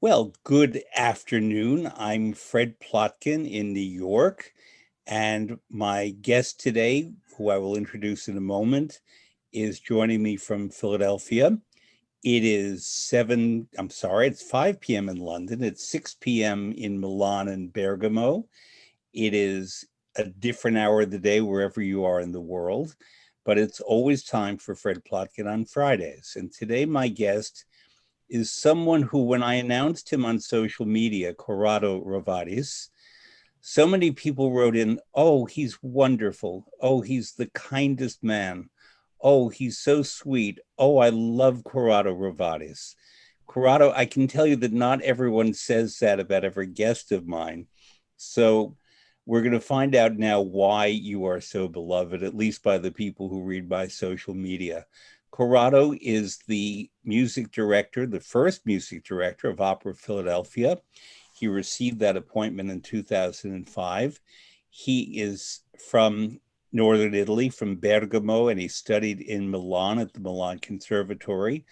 Well, good afternoon. I'm Fred Plotkin in New York, and my guest today, who I will introduce in a moment, is joining me from Philadelphia. It is it's 5 p.m. in London. It's 6 p.m. in Milan and Bergamo. It is a different hour of the day wherever you are in the world, but it's always time for Fred Plotkin on Fridays. And today, my guest is someone who, when I announced him on social media, Corrado Rovaris, so many people wrote in, "Oh, he's wonderful. Oh, he's the kindest man. Oh, he's so sweet. Oh, I love Corrado Rovaris." Corrado, I can tell you that not everyone says that about every guest of mine. So we're going to find out now why you are so beloved, at least by the people who read my social media. Corrado is the music director, the first music director of Opera Philadelphia. He received that appointment in 2005. He is from Northern Italy, from Bergamo, and he studied in Milan at the Milan Conservatory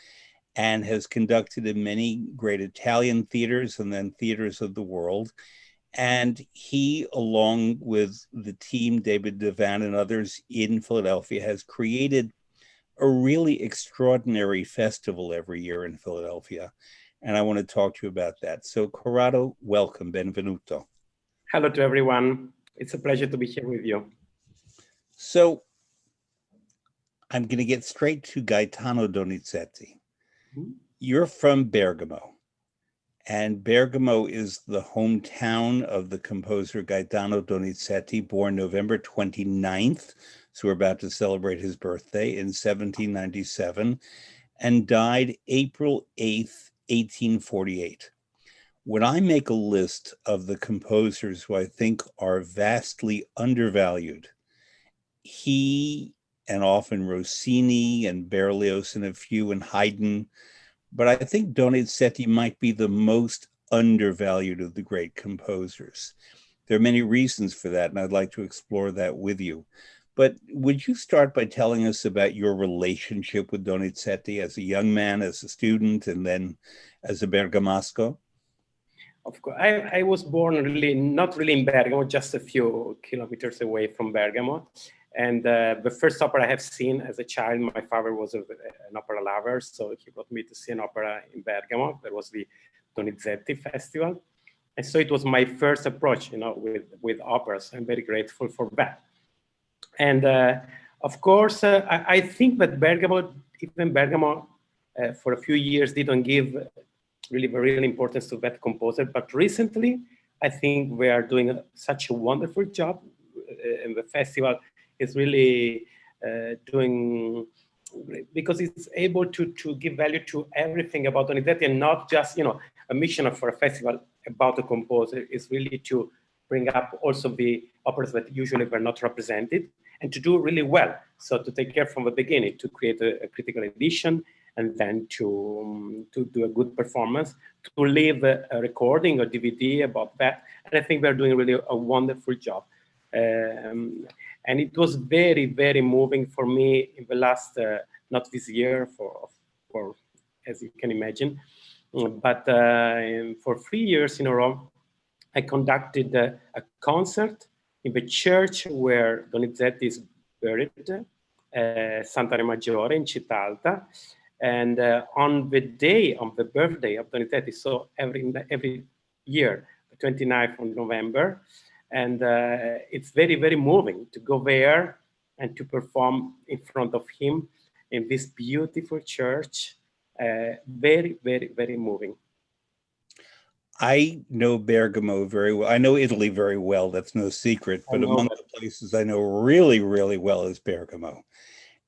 and has conducted in many great Italian theaters and then theaters of the world. And he, along with the team, David Devan and others in Philadelphia, has created a really extraordinary festival every year in Philadelphia. And I want to talk to you about that. So, Corrado, welcome. Benvenuto. Hello to everyone. It's a pleasure to be here with you. So, I'm going to get straight to Tano Donizetti. Mm-hmm. You're from Bergamo. And Bergamo is the hometown of the composer Gaetano Donizetti, born November 29th. So we're about to celebrate his birthday in 1797, and died April 8th, 1848. When I make a list of the composers who I think are vastly undervalued, he and often Rossini and Berlioz and a few and Haydn, but I think Donizetti might be the most undervalued of the great composers. There are many reasons for that, and I'd like to explore that with you. But would you start by telling us about your relationship with Donizetti as a young man, as a student, and then as a Bergamasco? Of course, I was born not really in Bergamo, just a few kilometers away from Bergamo. And the first opera I have seen as a child, my father was an opera lover, so he brought me to see an opera in Bergamo. There was the Donizetti Festival. And so it was my first approach, with operas. I'm very grateful for that. And of course, I think that Bergamo, for a few years didn't give really real importance to that composer. But recently, I think we are doing such a wonderful job. And the festival is really doing, because it's able to give value to everything about Donizetti, and not just, a mission for a festival about a composer is really to bring up also the operas that usually were not represented, and to do really well. So to take care from the beginning, to create a critical edition, and then to do a good performance, to leave a recording or DVD about that. And I think we're doing really a wonderful job. And it was very, very moving for me in the last, not this year, for as you can imagine, but for 3 years in a row, I conducted a concert in the church where Donizetti is buried, Santa Re Maggiore in Città Alta. And on the day of the birthday of Donizetti, so every year, the 29th of November, and it's very, very moving to go there and to perform in front of him in this beautiful church. Very, very, very moving. I know Bergamo very well. I know Italy very well. That's no secret. But among the places I know really, really well is Bergamo.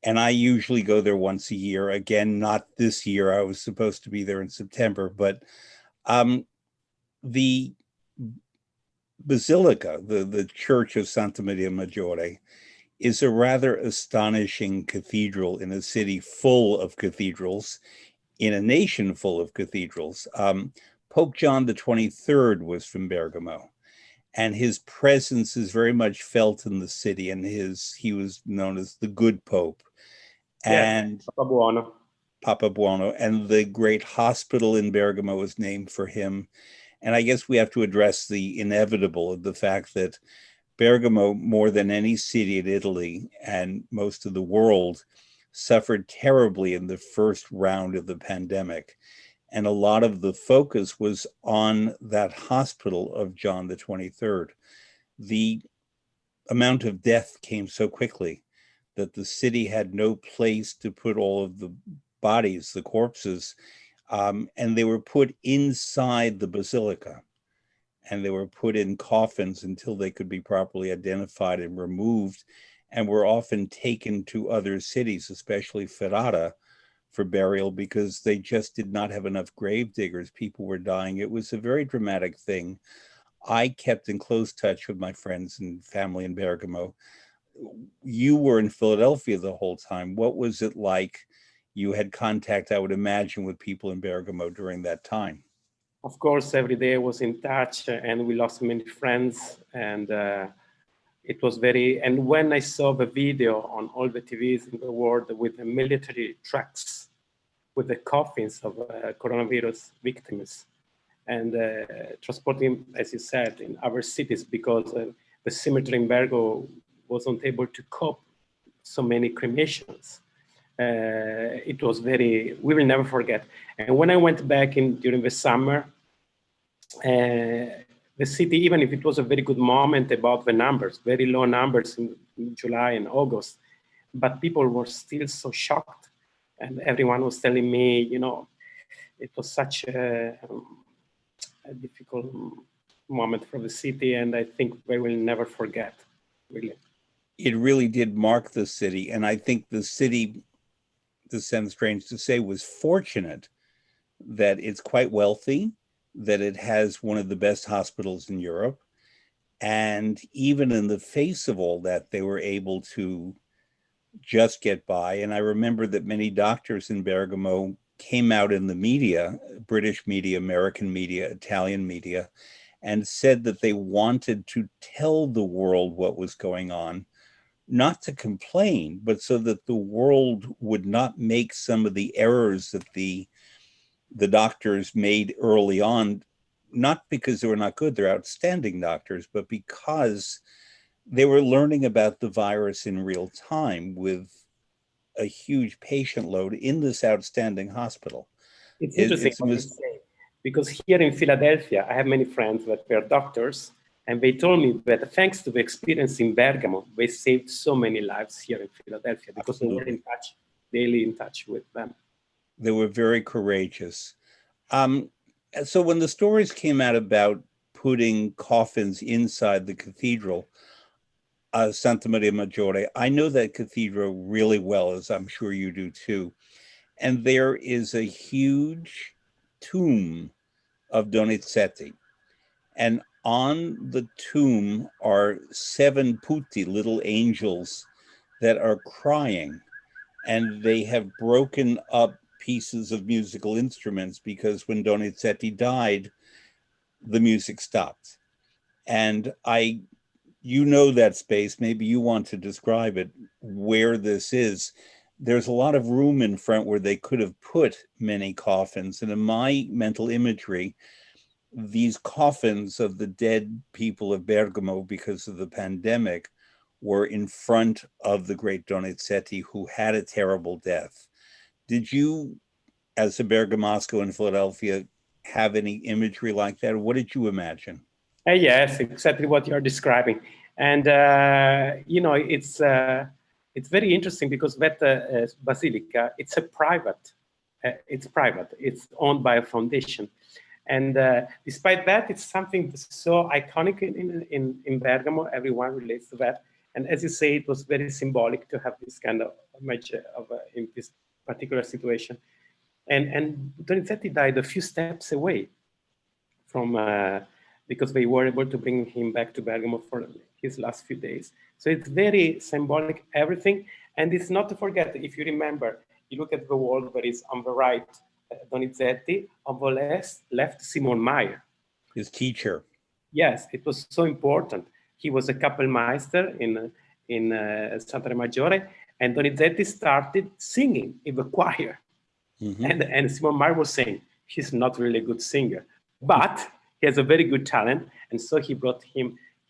And I usually go there once a year. Again, not this year. I was supposed to be there in September. But the Basilica, the Church of Santa Maria Maggiore, is a rather astonishing cathedral in a city full of cathedrals, in a nation full of cathedrals. Pope John the 23rd was from Bergamo, and his presence is very much felt in the city, and he was known as the good Pope. And Papa Buono. Papabuono, and the great hospital in Bergamo was named for him. And I guess we have to address the inevitable of the fact that Bergamo, more than any city in Italy and most of the world, suffered terribly in the first round of the pandemic. And a lot of the focus was on that hospital of John the 23rd. The amount of death came so quickly that the city had no place to put all of the bodies, the corpses, and they were put inside the basilica, and they were put in coffins until they could be properly identified and removed, and were often taken to other cities, especially Ferrara, for burial, because they just did not have enough grave diggers. People were dying. It was a very dramatic thing. I kept in close touch with my friends and family in Bergamo. You were in Philadelphia the whole time. What was it like? You had contact, I would imagine, with people in Bergamo during that time. Of course, every day I was in touch, and we lost many friends. And it was and when I saw the video on all the TVs in the world with the military trucks, with the coffins of coronavirus victims, and transporting, as you said, in other cities, because the cemetery in Bergamo wasn't able to cope so many cremations. It was we will never forget. And when I went back during the summer, the city, even if it was a very good moment about the numbers, very low numbers in July and August, but people were still so shocked. And everyone was telling me, it was such a difficult moment for the city, and I think we will never forget, really. It really did mark the city, and I think the city, this sounds strange to say, was fortunate that it's quite wealthy, that it has one of the best hospitals in Europe, and even in the face of all that, they were able to just get by. And I remember that many doctors in Bergamo came out in the media, British media, American media, Italian media, and said that they wanted to tell the world what was going on, not to complain, but so that the world would not make some of the errors that the doctors made early on, not because they were not good, they're outstanding doctors, but because they were learning about the virus in real time with a huge patient load in this outstanding hospital. It's interesting what you say, because here in Philadelphia, I have many friends that were doctors, and they told me that thanks to the experience in Bergamo, they saved so many lives here in Philadelphia because Absolutely. They were in touch, daily in touch with them. They were very courageous. So when the stories came out about putting coffins inside the cathedral, Santa Maria Maggiore, I know that cathedral really well, as I'm sure you do too. And there is a huge tomb of Donizetti. And on the tomb are 7 putti, little angels, that are crying. And they have broken up pieces of musical instruments because when Donizetti died, the music stopped. And you know that space, maybe you want to describe it, where this is. There's a lot of room in front where they could have put many coffins. And in my mental imagery, these coffins of the dead people of Bergamo because of the pandemic were in front of the great Donizetti, who had a terrible death. Did you, as a Bergamasco in Philadelphia, have any imagery like that? What did you imagine? Yes, exactly what you're describing. And, it's very interesting because that basilica, it's private. It's owned by a foundation. And despite that, it's something so iconic in Bergamo. Everyone relates to that. And as you say, it was very symbolic to have this kind of image in this particular situation. And Donizetti died a few steps away from, because they were able to bring him back to Bergamo for his last few days. So it's very symbolic, everything. And it's not to forget, if you remember, you look at the wall that is on the right, Donizetti, on the left, Simon Meyer. His teacher. Yes, it was so important. He was a Kapellmeister in Santa Maggiore, and Donizetti started singing in the choir. And Simon Mar was saying, he's not really a good singer, but he has a very good talent. And so he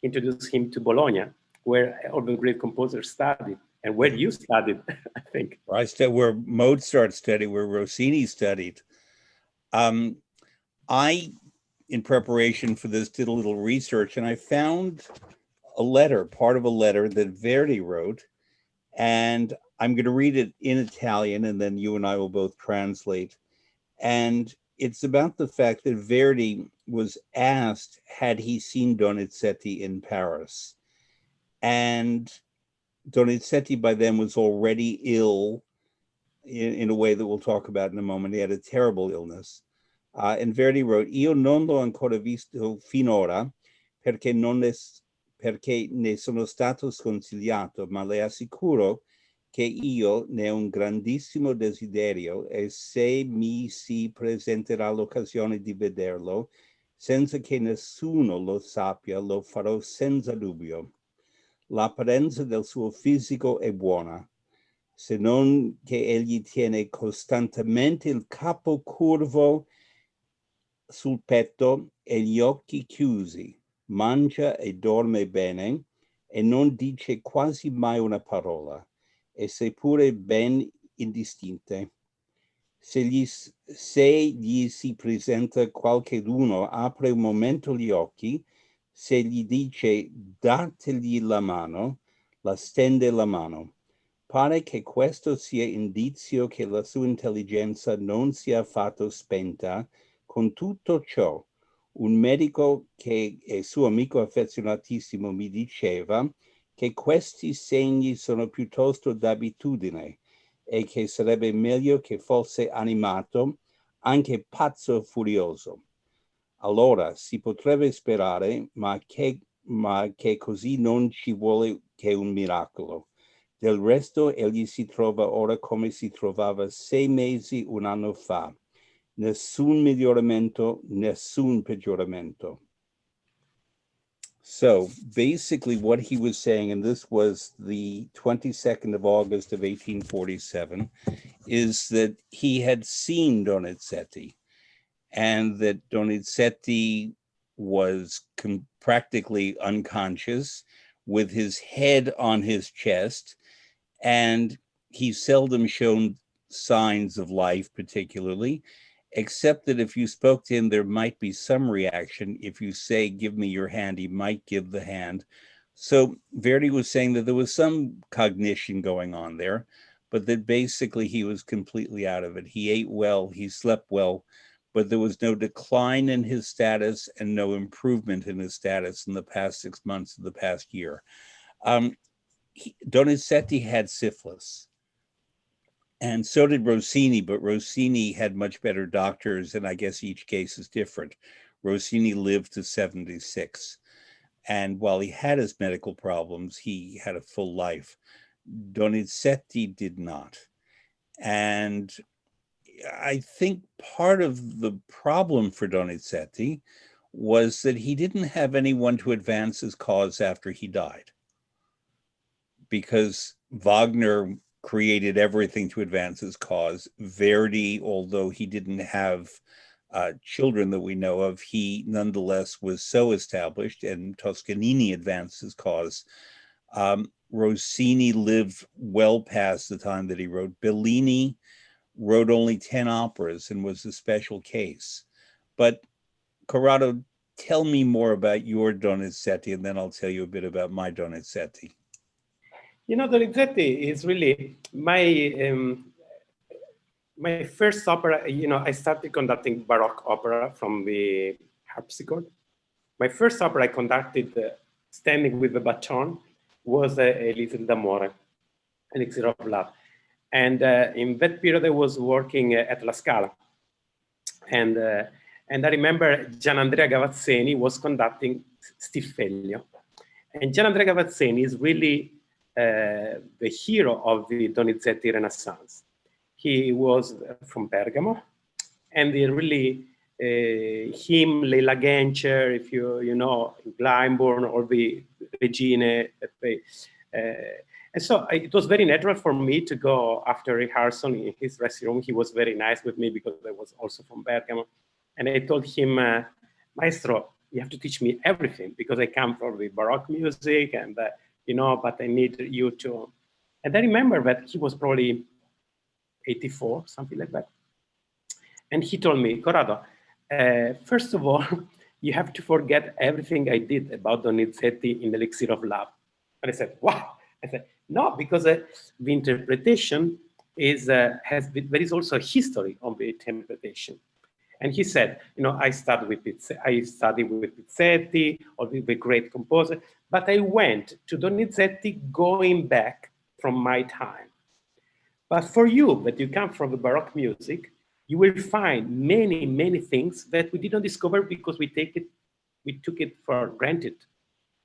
introduced him to Bologna, where all the great composers studied, and where you studied, I think. I studied where Mozart studied, where Rossini studied. I, in preparation for this, did a little research, and I found a letter, part of a letter that Verdi wrote, and I'm going to read it in Italian, and then you and I will both translate. And it's about the fact that Verdi was asked, had he seen Donizetti in Paris? And Donizetti by then was already ill in a way that we'll talk about in a moment. He had a terrible illness. And Verdi wrote, io non l'ho ancora visto finora perché ne sono stato sconsigliato, ma le assicuro che io ne ho un grandissimo desiderio e se mi si presenterà l'occasione di vederlo, senza che nessuno lo sappia, lo farò senza dubbio. L'apparenza del suo fisico è buona, se non che egli tiene costantemente il capo curvo sul petto e gli occhi chiusi, mangia e dorme bene e non dice quasi mai una parola, e seppure ben indistinte. Se gli si presenta qualcheduno, apre un momento gli occhi, se gli dice dategli la mano, la stende la mano. Pare che questo sia indizio che la sua intelligenza non sia affatto spenta. Con tutto ciò, un medico che è suo amico affezionatissimo mi diceva che questi segni sono piuttosto d'abitudine e che sarebbe meglio che fosse animato, anche pazzo o furioso. Allora si potrebbe sperare, ma che così non ci vuole che un miracolo. Del resto egli si trova ora come si trovava 6 mesi, un anno fa. Nessun miglioramento, nessun peggioramento. So basically what he was saying, and this was the 22nd of August of 1847, is that he had seen Donizetti and that Donizetti was practically unconscious with his head on his chest, and he seldom shown signs of life particularly, except that if you spoke to him, there might be some reaction. If you say, give me your hand, he might give the hand. So Verdi was saying that there was some cognition going on there, but that basically he was completely out of it. He ate well, he slept well, but there was no decline in his status and no improvement in his status in the past 6 months of the past year. Donizetti had syphilis. And so did Rossini, but Rossini had much better doctors, and I guess each case is different. Rossini lived to 76. And while he had his medical problems, he had a full life. Donizetti did not. And I think part of the problem for Donizetti was that he didn't have anyone to advance his cause after he died. Because Wagner created everything to advance his cause. Verdi, although he didn't have children that we know of, he nonetheless was so established, and Toscanini advanced his cause. Rossini lived well past the time that he wrote. Bellini wrote only 10 operas and was a special case. But Corrado, tell me more about your Donizetti, and then I'll tell you a bit about my Donizetti. You know, Donizetti is really my first opera. You know, I started conducting Baroque opera from the harpsichord. My first opera I conducted standing with the baton was Elixir d'Amore, Elixir of Love. And in that period, I was working at La Scala. And I remember Gianandrea Gavazzeni was conducting Stilfelio. And Gianandrea Gavazzeni is really the hero of the Donizetti Renaissance. He was from Bergamo, and he really, him, Leila Gencher, if you know, Glyndebourne, or the Regine, And so it was very natural for me to go after rehearsal in his dressing room. He was very nice with me because I was also from Bergamo. And I told him, Maestro, you have to teach me everything because I come from the Baroque music and, but I need you to. And I remember that he was probably 84, something like that. And he told me, Corrado, first of all, you have to forget everything I did about Donizetti in Elixir of Love. And I said, wow. I said, no, because the interpretation there is also a history of the interpretation. And he said, I studied with Pizzetti, or with the great composer, but I went to Donizetti going back from my time. But for you, that you come from the Baroque music, you will find many, many things that we didn't discover because we took it for granted.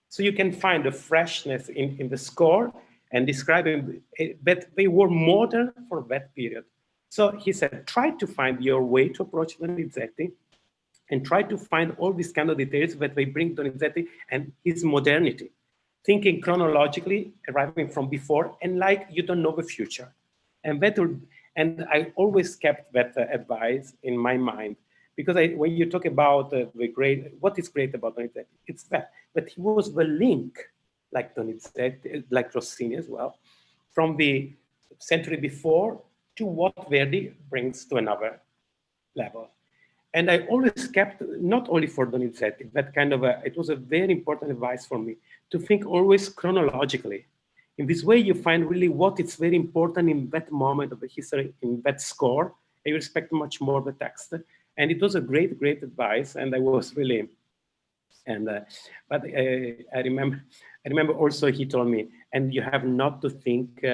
So you can find a freshness in the score and describing that they were modern for that period. So he said, try to find your way to approach Donizetti and try to find all these kind of details that they bring Donizetti and his modernity, thinking chronologically, arriving from before, and like you don't know the future. And I always kept that advice in my mind, because when you talk about what is great about Donizetti, it's that he was the link, like Donizetti, like Rossini as well, from the century before to what Verdi brings to another level. And I always kept, not only for Donizetti, that kind of it was a very important advice for me to think always chronologically. In this way, you find really what is very important in that moment of the history, in that score, and you respect much more the text. And it was a great, great advice, and I was really, but I remember also he told me, and you have not to think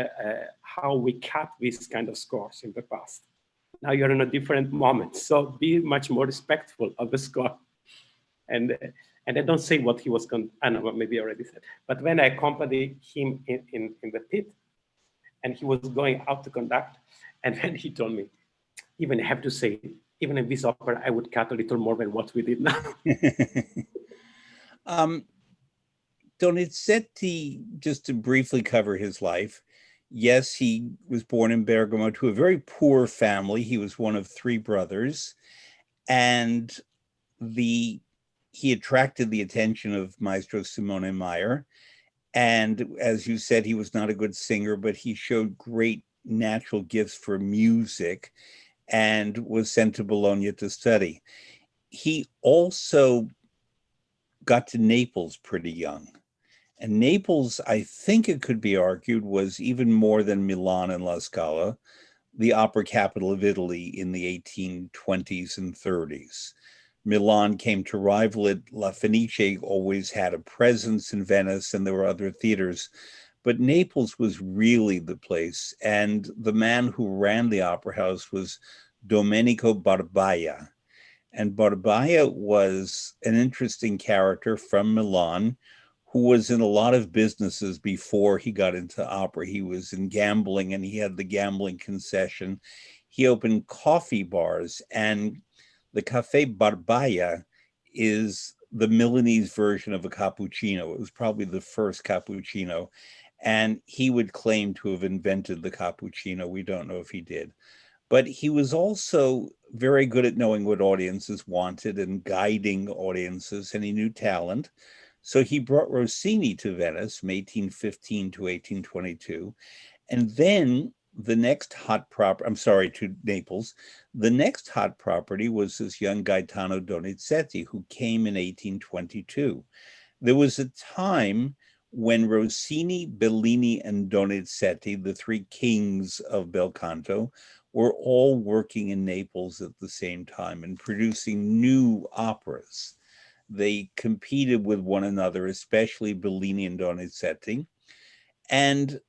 how we cut these kind of scores in the past. Now you're in a different moment, so be much more respectful of the score. And I don't say what he was, I don't know, maybe I already said, but when I accompanied him in the pit, and he was going out to conduct, and then he told me, even I have to say, even in this opera, I would cut a little more than what we did now. Donizetti, just to briefly cover his life, yes, he was born in Bergamo to a very poor family. He was one of three brothers, and he attracted the attention of Maestro Simone Meyer. And as you said, he was not a good singer, but he showed great natural gifts for music and was sent to Bologna to study. He also got to Naples pretty young. And Naples, I think it could be argued, was even more than Milan and La Scala, the opera capital of Italy in the 1820s and 30s. Milan came to rival it. La Fenice always had a presence in Venice, and there were other theaters. But Naples was really the place. And the man who ran the opera house was Domenico Barbaia. And Barbaia was an interesting character from Milan who was in a lot of businesses before he got into opera. He was in gambling, and he had the gambling concession. He opened coffee bars, and the Caffè Barbaia is the Milanese version of a cappuccino. It was probably the first cappuccino, and he would claim to have invented the cappuccino. We don't know if he did. But he was also very good at knowing what audiences wanted and guiding audiences, and he knew talent. So he brought Rossini to Venice from 1815 to 1822. And then the next to Naples. The next hot property was this young guy, Tano Donizetti, who came in 1822. There was a time when Rossini, Bellini, and Donizetti, the three kings of bel canto, were all working in Naples at the same time and producing new operas. They competed with one another, especially Bellini and Donizetti. And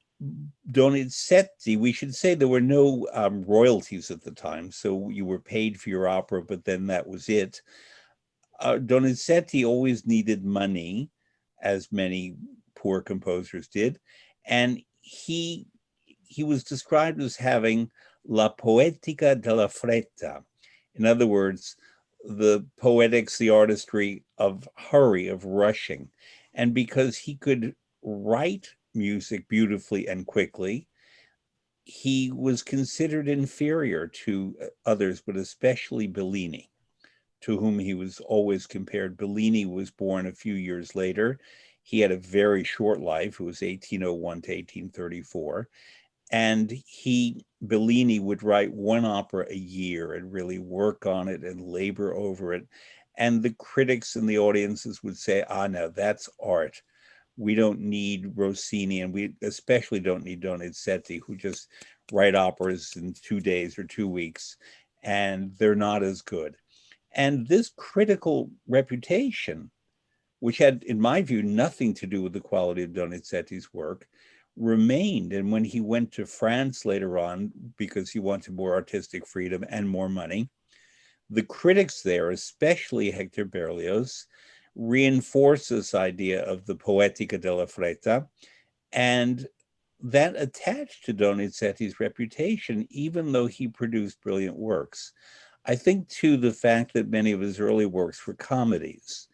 Donizetti, we should say there were no royalties at the time, so you were paid for your opera, but then that was it. Donizetti always needed money, as many poor composers did, and he was described as having la poetica della fretta. In other words, the poetics, the artistry of hurry, of rushing. And because he could write music beautifully and quickly. He was considered inferior to others, but especially Bellini, to whom he was always compared. Bellini was born a few years later. He had a very short life. It was 1801 to 1834. And Bellini would write one opera a year and really work on it and labor over it. And the critics and the audiences would say, no, that's art. We don't need Rossini, and we especially don't need Donizetti, who just write operas in 2 days or 2 weeks, and they're not as good. And this critical reputation, which had, in my view, nothing to do with the quality of Donizetti's work, remained. And when he went to France later on, because he wanted more artistic freedom and more money, the critics there, especially Hector Berlioz, reinforced this idea of the Poetica della Fretta, and that attached to Donizetti's reputation, even though he produced brilliant works. I think, too, the fact that many of his early works were comedies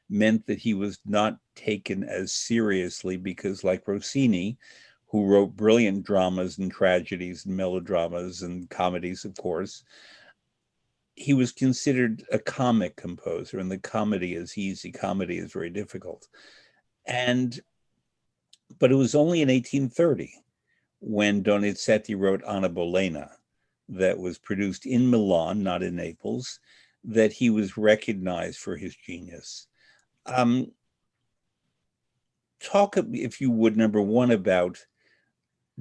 meant that he was not taken as seriously because, like Rossini, who wrote brilliant dramas and tragedies and melodramas and comedies, of course, he was considered a comic composer, and the comedy is easy. Comedy is very difficult. But it was only in 1830 when Donizetti wrote Anna Bolena, that was produced in Milan, not in Naples, that he was recognized for his genius. Talk, if you would, number one, about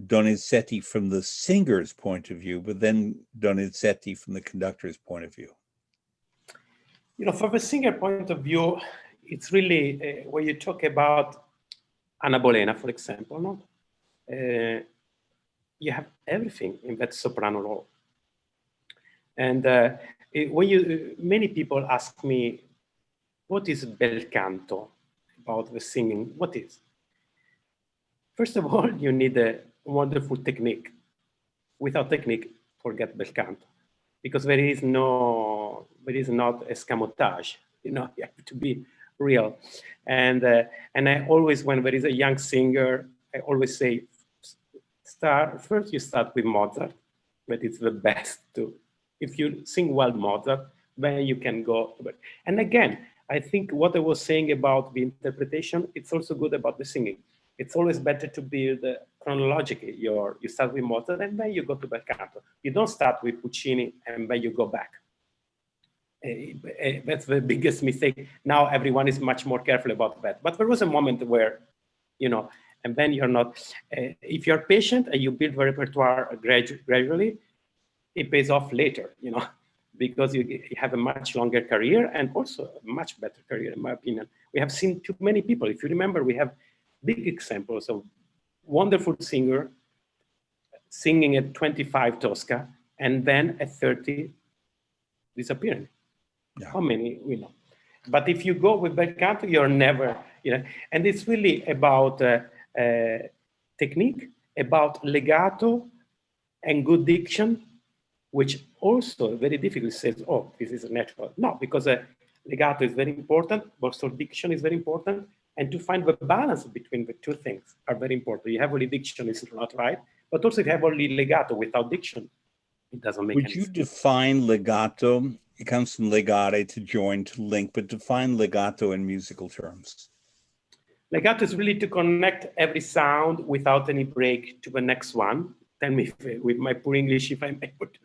Donizetti from the singer's point of view, but then Donizetti from the conductor's point of view. From the singer point of view, it's really when you talk about Anna Bolena, for example, no? You have everything in that soprano role. And many people ask me, what is bel canto about the singing? What is? First of all, you need a wonderful technique. Without technique, forget bel canto, because there is not escamotage. You have to be real. And I always, when there is a young singer, I always say, first you start with Mozart, but it's the best too. If you sing well Mozart, then you can go. And again, I think what I was saying about the interpretation, it's also good about the singing. It's always better to build chronologically. You start with Mozart and then you go to bel canto. You don't start with Puccini and then you go back. That's the biggest mistake. Now everyone is much more careful about that. But there was a moment where, and then you're not, if you're patient and you build the repertoire gradually, it pays off later, because you have a much longer career and also a much better career, in my opinion. We have seen too many people. If you remember, we have big examples of wonderful singer singing at 25 Tosca and then at 30 disappearing. Yeah. How many we know? But if you go with bel canto, you're never, and it's really about technique, about legato and good diction, which also very difficult says, oh, this is natural. No, because legato is very important, but also diction is very important. And to find the balance between the two things are very important. You have only diction, is not right. But also if you have only legato without diction, it doesn't make any sense. Would you define legato? It comes from legare, to join, to link, but define legato in musical terms. Legato is really to connect every sound without any break to the next one. Tell me with my poor English if I'm able to.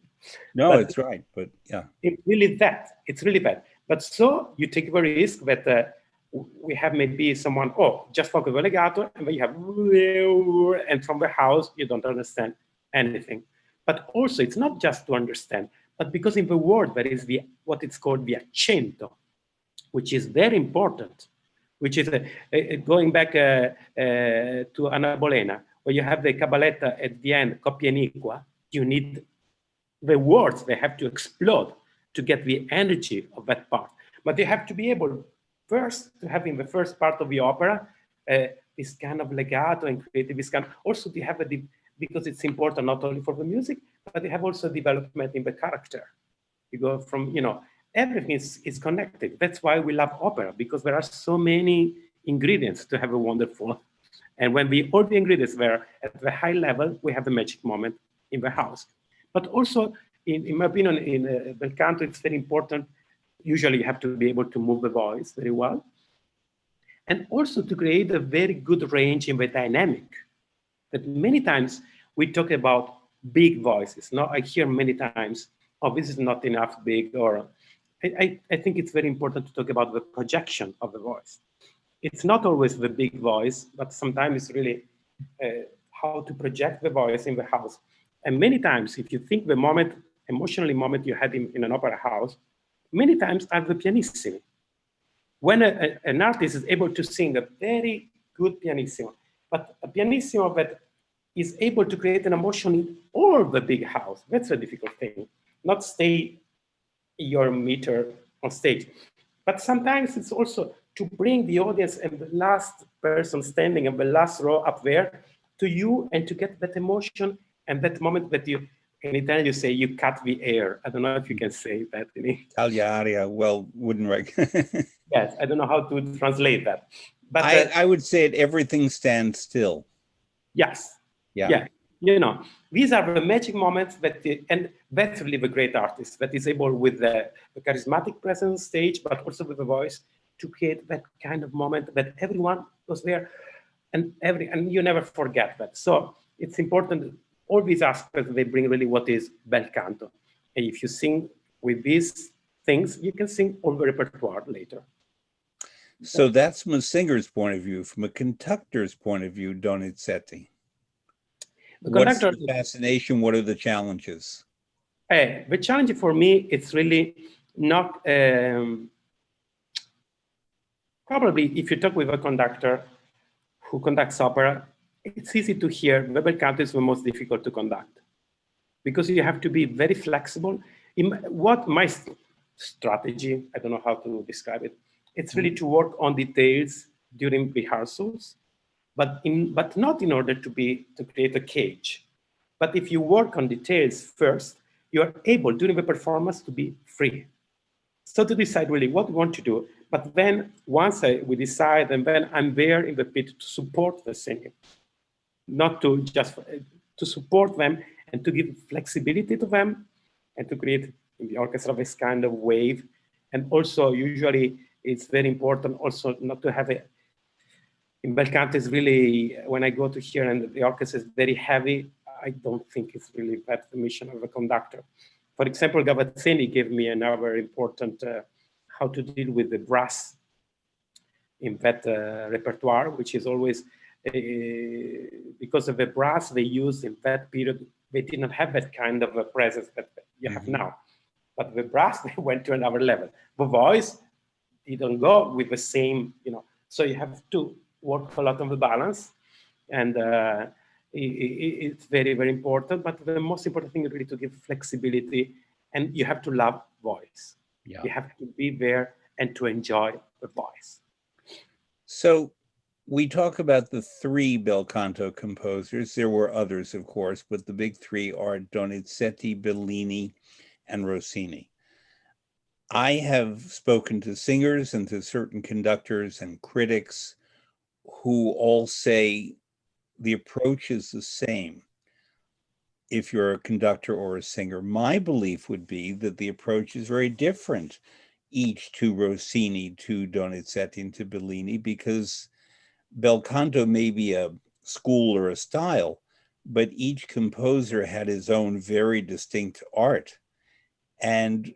No, but it's right, but yeah. It's really that. It's really bad. But so you take the risk that we have maybe someone, just focus on the legato, and then you have, and from the house, you don't understand anything. But also, it's not just to understand, but because in the word, there is what it's called the accento, which is very important, which is going back to Anna Bolena, where you have the cabaletta at the end, coppia iniqua, you need the words, they have to explode to get the energy of that part. But they have to be able first to have in the first part of the opera this kind of legato and creative, this kind. Also, they have because it's important not only for the music, but they have also development in the character. You go from, everything is connected. That's why we love opera, because there are so many ingredients to have a wonderful And when all the ingredients were at the high level, we have the magic moment in the house. But also, in my opinion, in bel canto, it's very important. Usually you have to be able to move the voice very well. And also to create a very good range in the dynamic. That many times we talk about big voices. Now I hear many times, oh, this is not enough big, or I think it's very important to talk about the projection of the voice. It's not always the big voice, but sometimes it's really how to project the voice in the house. And many times, if you think the moment, emotionally moment you had in an opera house, many times are the pianissimi. When an artist is able to sing a very good pianissimo, but a pianissimo that is able to create an emotion in all the big house, that's a difficult thing. Not stay your meter on stage. But sometimes it's also to bring the audience and the last person standing in the last row up there to you and to get that emotion and that moment that you, in Italian you say you cut the air. I don't know if you can say that in English. Tagliaria, well, wouldn't right? Yes, I don't know how to translate that. But I would say it, everything stands still. Yes. Yeah. You know, these are the magic moments that, and that's really the great artist that is able with the charismatic presence on stage, but also with the voice to create that kind of moment that everyone was there and you never forget that. So it's important, all these aspects, they bring really what is bel canto. And if you sing with these things, you can sing all the repertoire later. So that's from a singer's point of view. From a conductor's point of view, Donizetti. What's the fascination? What are the challenges? The challenge for me, it's really not, probably if you talk with a conductor who conducts opera, it's easy to hear the bel canto is the most difficult to conduct because you have to be very flexible. What my strategy, I don't know how to describe it, it's really to work on details during rehearsals, but not in order to create a cage. But if you work on details first, you are able during the performance to be free. So to decide really what we want to do, but then once we decide, and then I'm there in the pit to support the singing, not to just to support them and to give flexibility to them and to create in the orchestra this kind of wave. And also usually it's very important also not to have a, in bel canto is really, when I go to hear and the orchestra is very heavy, I don't think it's really that's the mission of a conductor. For example, Gavazzini gave me another important how to deal with the brass in that repertoire, which is always, because of the brass they used in that period, they did not have that kind of a presence that you have now. But the brass, they went to another level. The voice didn't go with the same, you know, so you have to work a lot on the balance. And it's very, very important. But the most important thing is really to give flexibility, and you have to love voice. Yeah. You have to be there and to enjoy the voice. So we talk about the three bel canto composers. There were others, of course, but the big three are Donizetti, Bellini, and Rossini. I have spoken to singers and to certain conductors and critics who all say the approach is the same if you're a conductor or a singer. My belief would be that the approach is very different, each to Rossini, to Donizetti, and to Bellini, because bel canto may be a school or a style, but each composer had his own very distinct art. And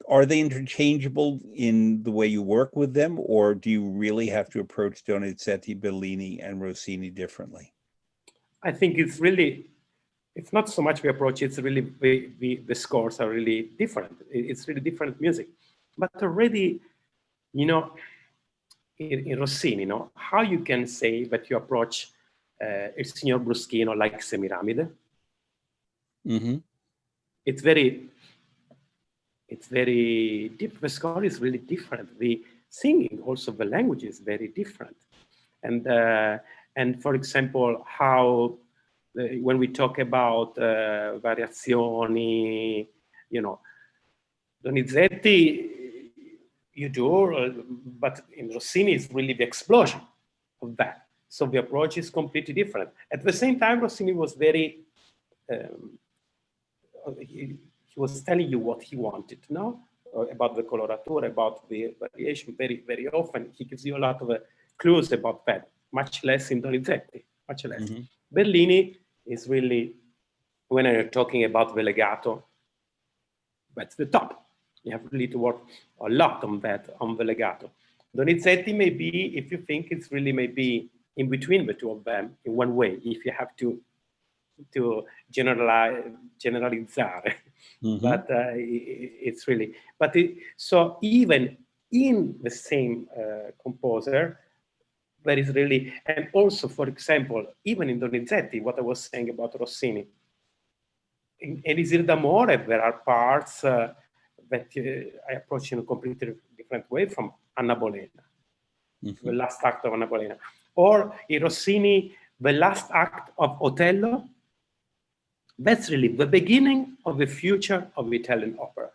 are they interchangeable in the way you work with them, or do you really have to approach Donizetti, Bellini, and Rossini differently? I think it's really, it's not so much the approach, it's really the scores are really different. It's really different music. But already, you know, in Rossini, you know, how you can say that you approach Il Signor Bruschino like Semiramide? It's very deep. The score is really different. The singing, also the language is very different. And for example, how when we talk about variazioni, you know, Donizetti, you do, but in Rossini it's really the explosion of that. So the approach is completely different. At the same time, Rossini was very, he was telling you what he wanted to know about the coloratura, about the variation. Very, very often, he gives you a lot of clues about that, much less in Donizetti, much less. Mm-hmm. Bellini is really, when you're talking about the legato, that's the top. You have really to work a lot on that, on the legato. Donizetti may be, if you think it's really maybe in between the two of them in one way, if you have to generalize. Mm-hmm. But it's really, but so even in the same composer, there is really, and also, for example, even in Donizetti, what I was saying about Rossini, in Elisir d'Amore, there are parts that I approach in a completely different way from Anna Bolena, Mm-hmm. the last act of Anna Bolena. Or in Rossini, the last act of Otello, that's really the beginning of the future of Italian opera.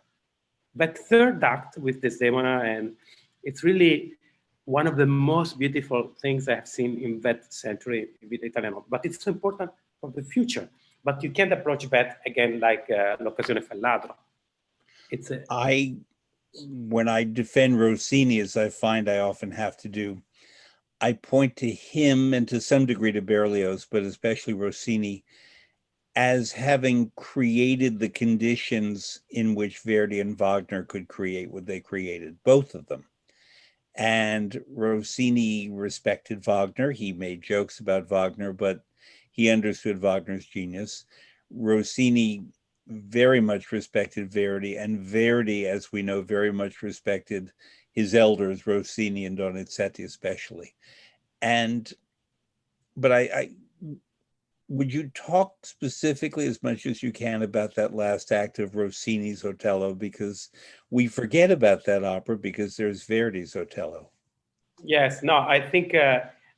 That third act with Desdemona, and it's really one of the most beautiful things I have seen in that century with Italian opera. But it's so important for the future. But you can't approach that again like L'Occasione fa il ladro. It's when I defend Rossini, as I find I often have to do, I point to him and to some degree to Berlioz, but especially Rossini, as having created the conditions in which Verdi and Wagner could create what they created, both of them. And Rossini respected Wagner. He made jokes about Wagner, but he understood Wagner's genius. Rossini very much respected Verdi, and Verdi, as we know, very much respected his elders, Rossini and Donizetti especially. But I would you talk specifically as much as you can about that last act of Rossini's Otello, because we forget about that opera because there's Verdi's Otello. Yes, no, I think,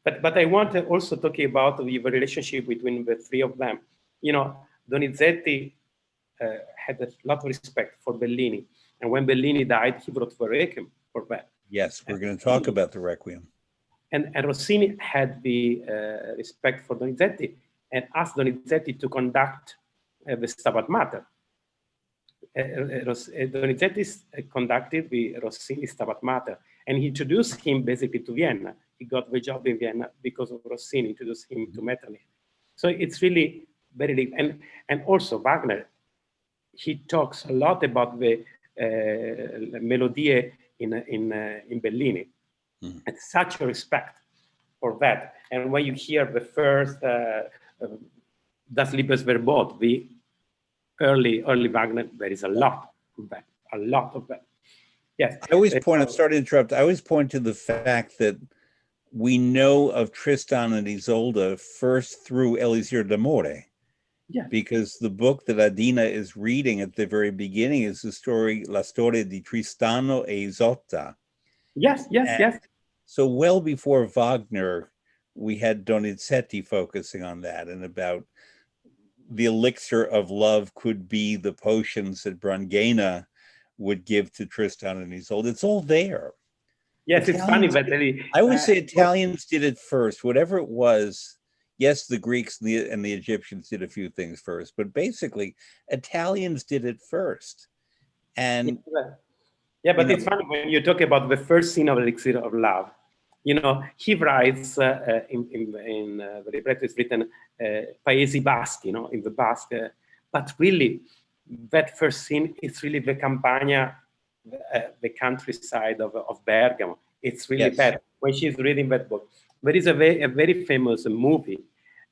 but I want to also talk about the relationship between the three of them. You know, Donizetti had a lot of respect for Bellini, and when Bellini died, he wrote the Requiem for that. Yes, we're going to talk about the Requiem. And Rossini had the respect for Donizetti and asked Donizetti to conduct the Stabat Mater. Donizetti conducted the Rossini Stabat Mater, and he introduced him basically to Vienna. He got the job in Vienna because of Rossini, introduced him to Metternich. So it's really very deep. And also Wagner, he talks a lot about the melodie in Bellini. Mm-hmm. And such a respect for that. And when you hear the first Das Liebes Verbot, the early Wagner, there is a lot of that, a lot of that. Yes. I always point, I'm sorry to interrupt, I always point to the fact that we know of Tristan and Isolde first through Elisir d'Amore. Yeah. Because the book that Adina is reading at the very beginning is the story, La Storia di Tristano e Isotta. Yes, yes, And yes. so well before Wagner, we had Donizetti focusing on that and about the elixir of love could be the potions that Brangena would give to Tristan and Isolde. It's all there. Yes, Italians, it's funny, but I always say Italians did it first, whatever it was. Yes, the Greeks and the Egyptians did a few things first, but basically Italians did it first. And yeah, but it's funny when you talk about the first scene of Elixir of Love. You know, he writes in the libretto is written Paesi Baschi, in the Basque. But really, that first scene is really the Campagna, the countryside of Bergamo. It's really bad when she's reading that book. There is a very famous movie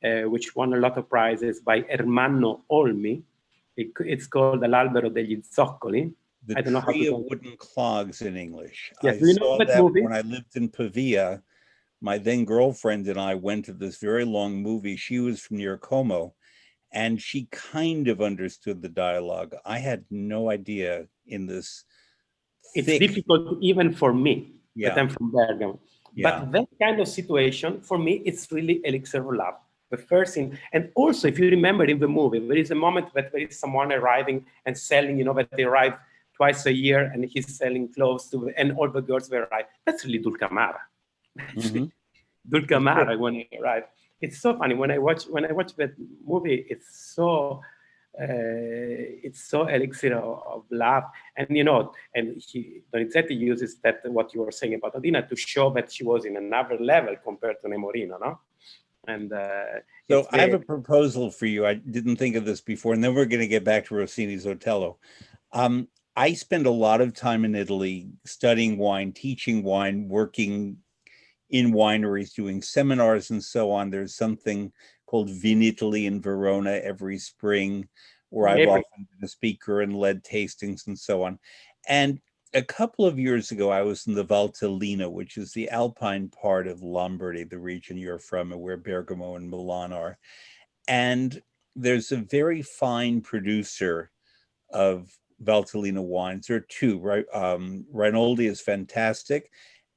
which won a lot of prizes by Ermanno Olmi. It's called L'Albero degli Zoccoli. The I don't know how Tree to of Wooden Clogs in English. Yes, I do you saw know that that movie? when I lived in Pavia. My then girlfriend and I went to this very long movie. She was from near Como, and she kind of understood the dialogue. I had no idea in this. It's difficult even for me, Yeah. that I'm from Bergamo. Yeah. But that kind of situation, for me, it's really Elixir of Love. The first thing, and also if you remember in the movie, there is a moment that there is someone arriving and selling, that they arrive twice a year and he's selling clothes and all the girls will arrive. That's really Dulcamara. Mm-hmm. Dulcamara, right? It's so funny when I watch that movie. It's so elixir of laugh, and Donizetti uses that what you were saying about Adina to show that she was in another level compared to Nemorino, no? And so I have a proposal for you. I didn't think of this before, and then we're going to get back to Rossini's Otello. I spend a lot of time in Italy studying wine, teaching wine, working in wineries, doing seminars and so on. There's something called Vinitaly in Verona every spring, where I've often been a speaker and led tastings and so on. And a couple of years ago, I was in the Valtellina, which is the alpine part of Lombardy, the region you're from, and where Bergamo and Milan are. And there's a very fine producer of Valtellina wines. There are two, right? Rinaldi is fantastic.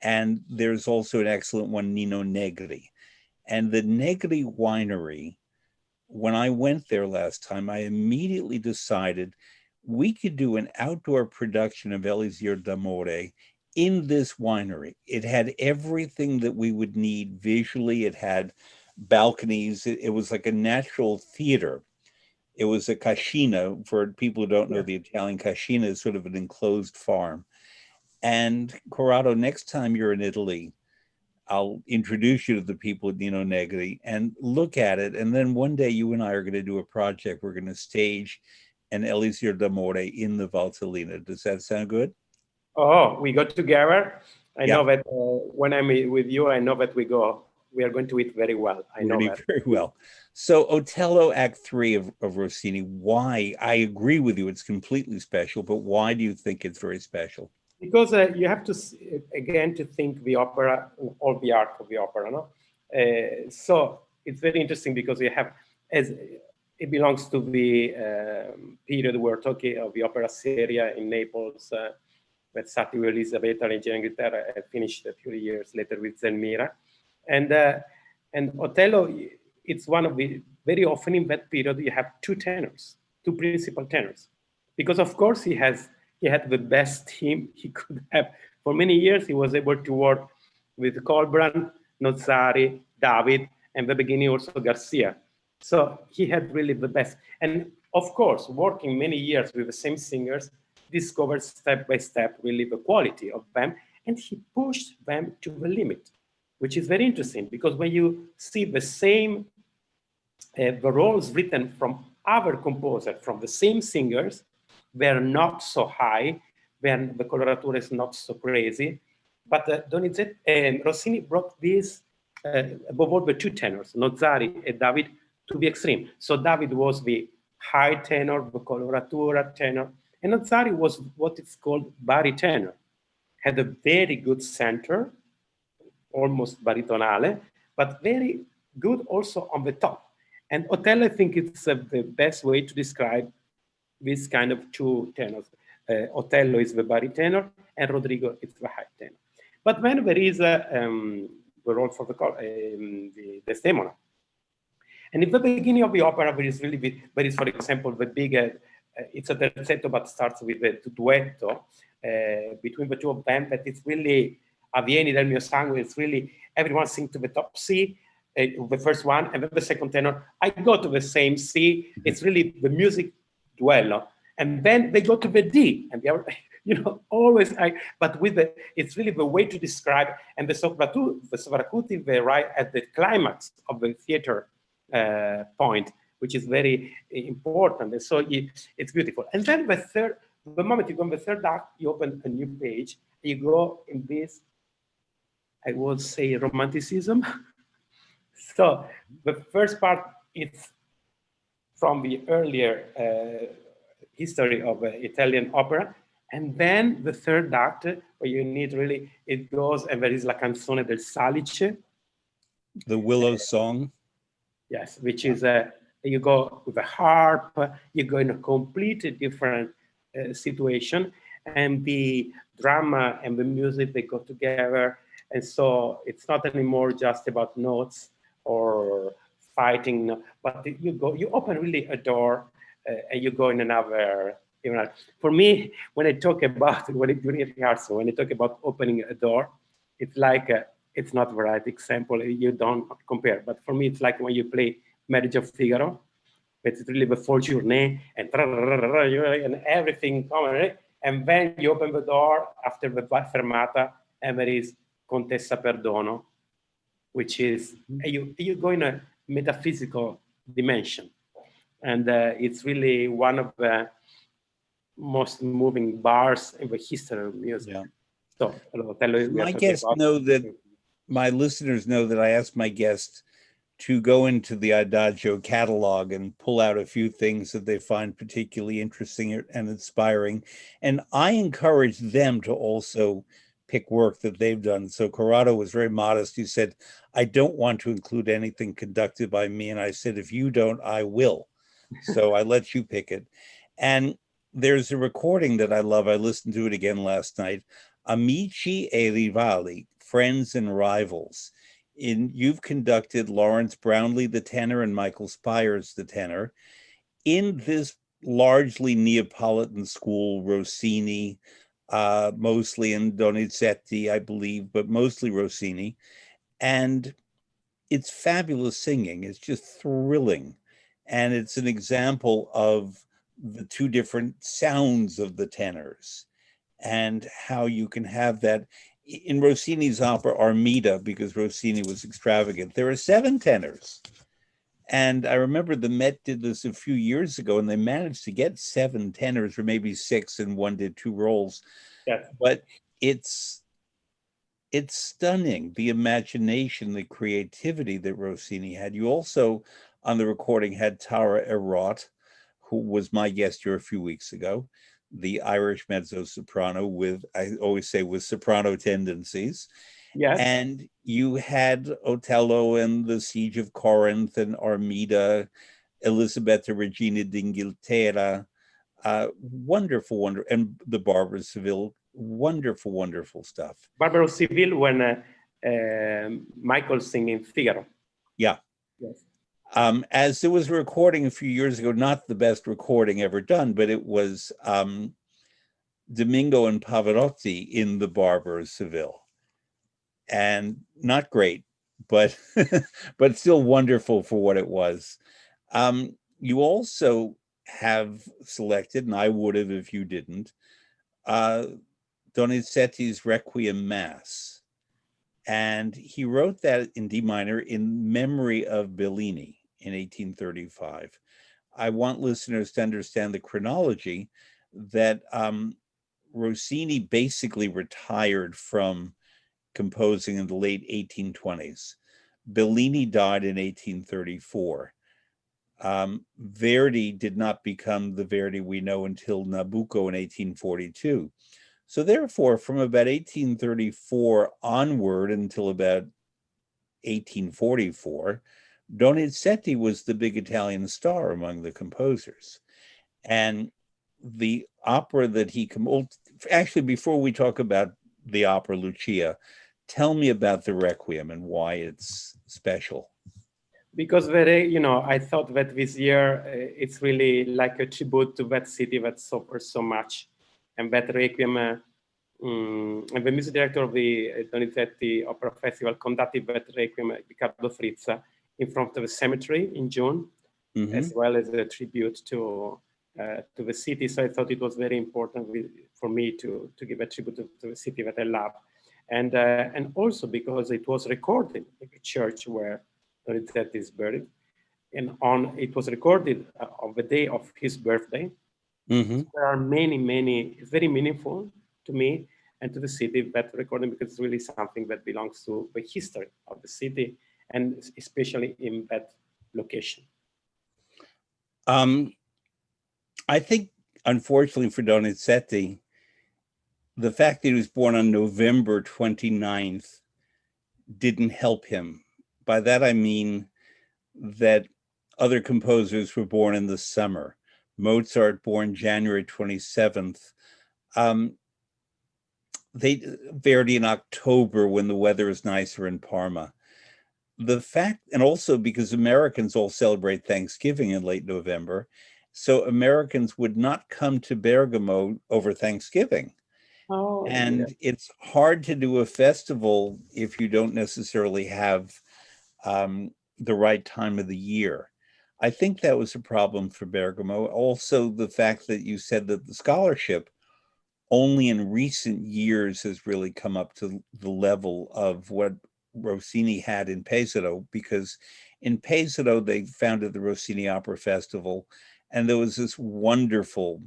And there's also an excellent one, Nino Negri. And the Negri winery, when I went there last time, I immediately decided we could do an outdoor production of Elisir d'Amore in this winery. It had everything that we would need visually. It had balconies. It was like a natural theater. It was a cascina. For people who don't know, the Italian cascina is sort of an enclosed farm. And Corrado, next time you're in Italy, I'll introduce you to the people at Nino Negri and look at it. And then one day you and I are going to do a project. We're going to stage an Elisir d'Amore in the Valtellina. Does that sound good? Oh, we go together. I know that when I'm with you, I know that we are going to eat very well. I know that. Very well. So Otello Act 3 of Rossini, why? I agree with you, it's completely special, but why do you think it's very special? Because you have to, again, to think the opera, all the art of the opera, no? So it's very interesting because you have, as it belongs to the period we're talking of the opera seria in Naples, that started with Elisabetta, Regina Inghilterra, and finished a few years later with Zelmira. And Otello, it's one of the, very often in that period, you have two tenors, two principal tenors. Because of course he had the best team he could have. For many years, he was able to work with Colbran, Nozzari, David, and the beginning also Garcia. So he had really the best. And of course, working many years with the same singers, discovered step by step really the quality of them, and he pushed them to the limit, which is very interesting because when you see the same, the roles written from other composers, from the same singers, they're not so high, then the coloratura is not so crazy. But Donizetti and Rossini brought this, above all the two tenors, Nozzari and David, to the extreme. So David was the high tenor, the coloratura tenor, and Nozzari was what is called baritenor, had a very good center, almost baritonale, but very good also on the top. And Otello, I think it's the best way to describe this kind of two tenors. Otello is the baritenor, and Rodrigo is the high tenor. But then there is the role for the Desdemona. And in the beginning of the opera, there is really, there is, for example, the big, it's a terzetto, but starts with a duetto between the two of them, that it's really, Avvieni del mio sangue, it's really, everyone sings to the top C, the first one, and then the second tenor, I go to the same C, it's really the music duello, and then they go to the D, and they are, always, but with the, it's really the way to describe, and the sopracuti, they right at the climax of the theater point, which is very important, and so it's beautiful. And then the moment you go in the third act, you open a new page, you go in this, I would say, romanticism. So the first part is from the earlier history of Italian opera, and then the third act, where you need really, it goes, and there is La Canzone del Salice. The Willow Song. Yes, which is, you go with a harp, you go in a completely different situation, and the drama and the music, they go together. And so it's not anymore just about notes or fighting, but you open really a door and you go in another. For me, when I talk about during rehearsal, when I talk about opening a door, it's like it's not the right example. You don't compare. But for me, it's like when you play Marriage of Figaro. It's really the full journey and everything coming, and then you open the door after the fermata, and there is Contessa Perdono, which is you go in a metaphysical dimension, and it's really one of the most moving bars in the history of music. Yeah. So, My guests know that, my listeners know that I ask my guests to go into the Adagio catalog and pull out a few things that they find particularly interesting and inspiring. And I encourage them to also pick work that they've done. So Corrado was very modest. He said, I don't want to include anything conducted by me. And I said, if you don't, I will. So I let you pick it. And there's a recording that I love. I listened to it again last night. Amici e Rivali, Friends and Rivals. You've conducted Lawrence Brownlee, the tenor, and Michael Spires, the tenor, in this largely Neapolitan school, Rossini, mostly in Donizetti, I believe, but mostly Rossini. And it's fabulous singing. It's just thrilling. And it's an example of the two different sounds of the tenors and how you can have that. In Rossini's opera Armida, because Rossini was extravagant, there are 7 tenors. And I remember the Met did this a few years ago, and they managed to get 7 tenors, or maybe 6, and one did 2 roles. Yeah. But it's stunning, the imagination, the creativity that Rossini had. You also, on the recording, had Tara Erot, who was my guest here a few weeks ago, the Irish mezzo-soprano with, I always say, with soprano tendencies. Yes. And you had Otello and the Siege of Corinth and Armida, Elisabetta Regina d'Inghilterra, wonderful, and the Barbara Seville, wonderful, wonderful stuff. Barbara Seville when Michael singing Figaro. Yeah. Yes. As there was a recording a few years ago, not the best recording ever done, but it was Domingo and Pavarotti in the Barbara Seville. And not great, but but still wonderful for what it was. You also have selected, and I would have if you didn't, Donizetti's Requiem Mass. And he wrote that in D minor in memory of Bellini in 1835. I want listeners to understand the chronology that Rossini basically retired from composing in the late 1820s. Bellini died in 1834. Verdi did not become the Verdi we know until Nabucco in 1842. So therefore, from about 1834 onward until about 1844, Donizetti was the big Italian star among the composers. And the opera that he, actually, before we talk about the opera Lucia, tell me about the Requiem and why it's special. Because I thought that this year it's really like a tribute to that city that suffers so much. And that Requiem, and the music director of the Donizetti Opera Festival conducted that Requiem, Riccardo Frizza, in front of a cemetery in June, as well as a tribute to the city. So I thought it was very important for me to give a tribute to the city that I love. And also because it was recorded in the church where Donizetti is buried. And it was recorded on the day of his birthday. So there are many, it's very meaningful to me and to the city, that recording, because it's really something that belongs to the history of the city, and especially in that location. I think, unfortunately for Donizetti, the fact that he was born on November 29th didn't help him. By that, I mean that other composers were born in the summer. Mozart born January 27th. Verdi in October when the weather is nicer in Parma. The fact, and also because Americans all celebrate Thanksgiving in late November, so Americans would not come to Bergamo over Thanksgiving. Oh, yeah. And it's hard to do a festival if you don't necessarily have the right time of the year. I think that was a problem for Bergamo. Also, the fact that you said that the scholarship only in recent years has really come up to the level of what Rossini had in Pesaro, because in Pesaro, they founded the Rossini Opera Festival, and there was this wonderful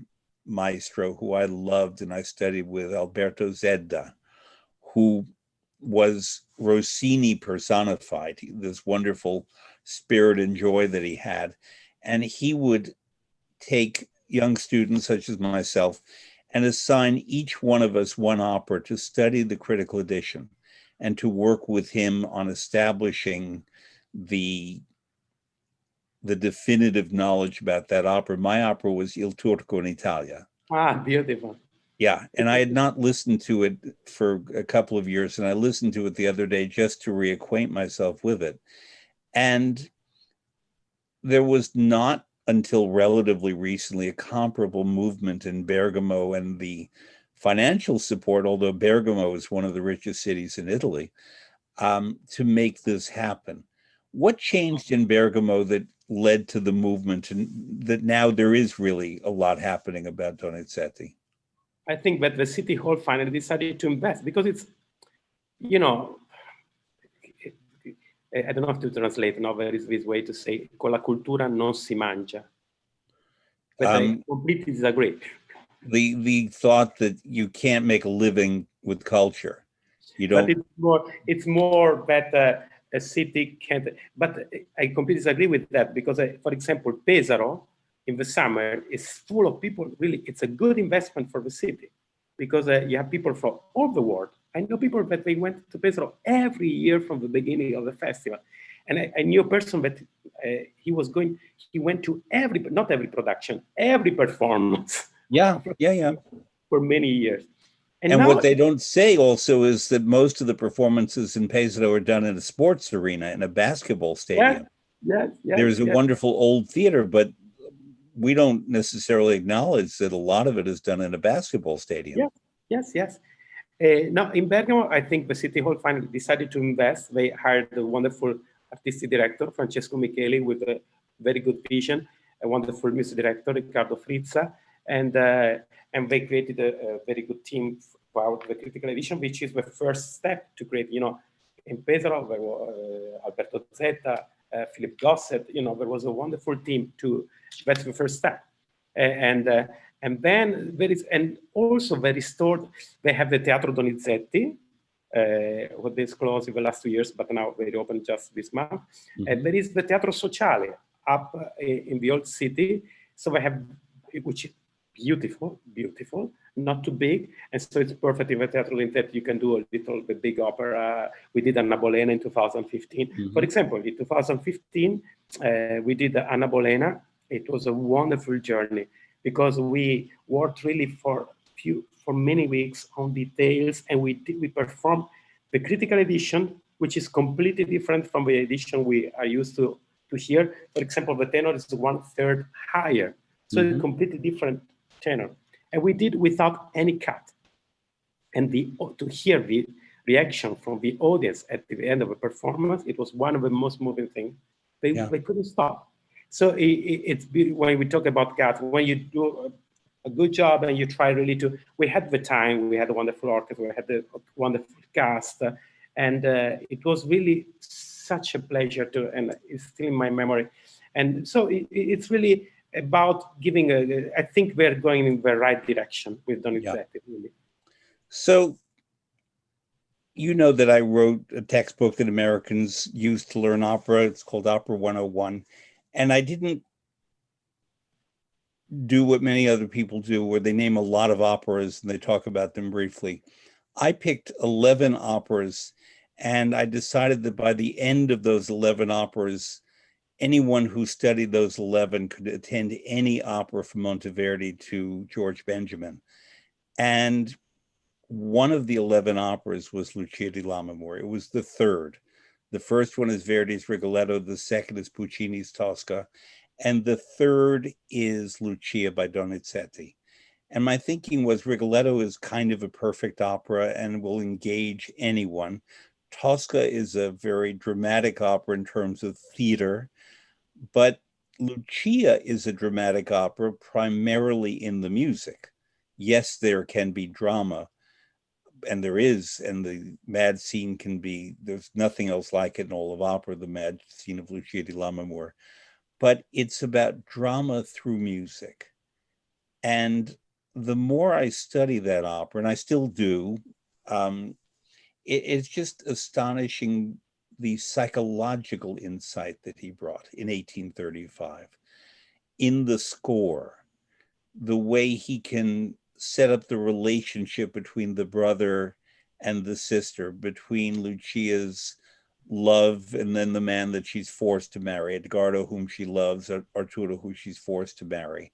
maestro who I loved and I studied with, Alberto Zedda, who was Rossini personified, this wonderful spirit and joy that he had. And he would take young students such as myself and assign each one of us one opera to study the critical edition and to work with him on establishing the definitive knowledge about that opera. My opera was Il Turco in Italia. Ah, beautiful. Yeah, and I had not listened to it for a couple of years, and I listened to it the other day just to reacquaint myself with it. And there was not until relatively recently a comparable movement in Bergamo, and the financial support, although Bergamo is one of the richest cities in Italy, to make this happen. What changed in Bergamo that led to the movement, and that now there is really a lot happening about Donizetti? I think that the city hall finally decided to invest because it's, you know, I don't know how to translate. No, there is this way to say, con la cultura non si mangia. But I completely disagree. The thought that you can't make a living with culture. You don't. But it's more that a city can't. But I completely disagree with that because, for example, Pesaro in the summer is full of people. Really, it's a good investment for the city because you have people from all the world. I know people that they went to Pesaro every year from the beginning of the festival. And I knew a person that he went to not every production, every performance. Yeah. For many years. And now, what they don't say also is that most of the performances in Pesaro are done in a sports arena, in a basketball stadium. Yes. There's a wonderful old theater, but we don't necessarily acknowledge that a lot of it is done in a basketball stadium. Yes. Now, in Bergamo, I think the City Hall finally decided to invest. They hired a wonderful artistic director, Francesco Micheli, with a very good vision, a wonderful music director, Riccardo Frizza, and they created a very good team for the critical edition, which is the first step to create, in Pesaro, there were Alberto Zetta, Philip Gossett, there was a wonderful team that's the first step. And then and also they restored, they have the Teatro Donizetti, what is closed in the last 2 years, but now they opened just this month. Mm-hmm. And there is the Teatro Sociale up in the old city. So they have, which is beautiful, not too big. And so it's perfect in the Teatro Donizetti. You can do a little bit big opera. We did Anna Bolena in 2015. Mm-hmm. For example, in 2015, we did Anna Bolena. It was a wonderful journey because we worked really for many weeks on details, and we performed the critical edition, which is completely different from the edition we are used to hear. For example, the tenor is 1/3 higher, so it's a completely different tenor, and we did without any cut. And to hear the reaction from the audience at the end of the performance, it was one of the most moving things. They couldn't stop. So it's when we talk about God, when you do a good job and you try really we had the time, we had a wonderful orchestra, we had a wonderful cast, and it was really such a pleasure and it's still in my memory. And so it's really about giving I think we're going in the right direction with Donizetti, really. So, you know that I wrote a textbook that Americans use to learn opera. It's called Opera 101. And I didn't do what many other people do, where they name a lot of operas and they talk about them briefly. I picked 11 operas, and I decided that by the end of those 11 operas, anyone who studied those 11 could attend any opera from Monteverdi to George Benjamin. And one of the 11 operas was Lucia di Lammermoor. It was the third. The first one is Verdi's Rigoletto. The second is Puccini's Tosca. And the third is Lucia by Donizetti. And my thinking was Rigoletto is kind of a perfect opera and will engage anyone. Tosca is a very dramatic opera in terms of theater, but Lucia is a dramatic opera primarily in the music. Yes, there can be drama, and there is, and the mad scene can be, there's nothing else like it in all of opera, the mad scene of Lucia di Lammermoor. But it's about drama through music. And the more I study that opera, and I still do, it's just astonishing the psychological insight that he brought in 1835 in the score, the way he can set up the relationship between the brother and the sister, between Lucia's love and then the man that she's forced to marry, Edgardo, whom she loves, Arturo, who she's forced to marry.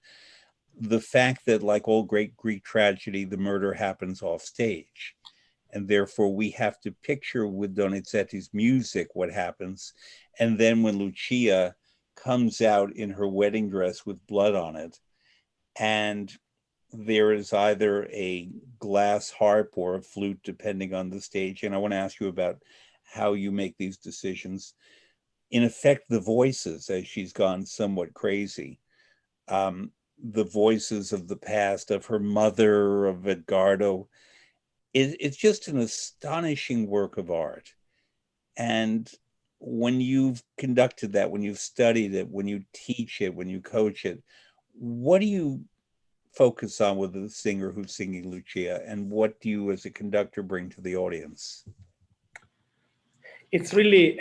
The fact that, like all great Greek tragedy, the murder happens off stage. And therefore we have to picture with Donizetti's music what happens. And then when Lucia comes out in her wedding dress with blood on it, and there is either a glass harp or a flute, depending on the stage. And I want to ask you about how you make these decisions. In effect, the voices, as she's gone somewhat crazy, the voices of the past, of her mother, of Edgardo, it's just an astonishing work of art. And when you've conducted that, when you've studied it, when you teach it, when you coach it, what do you focus on with the singer who's singing Lucia, and what do you as a conductor bring to the audience? It's really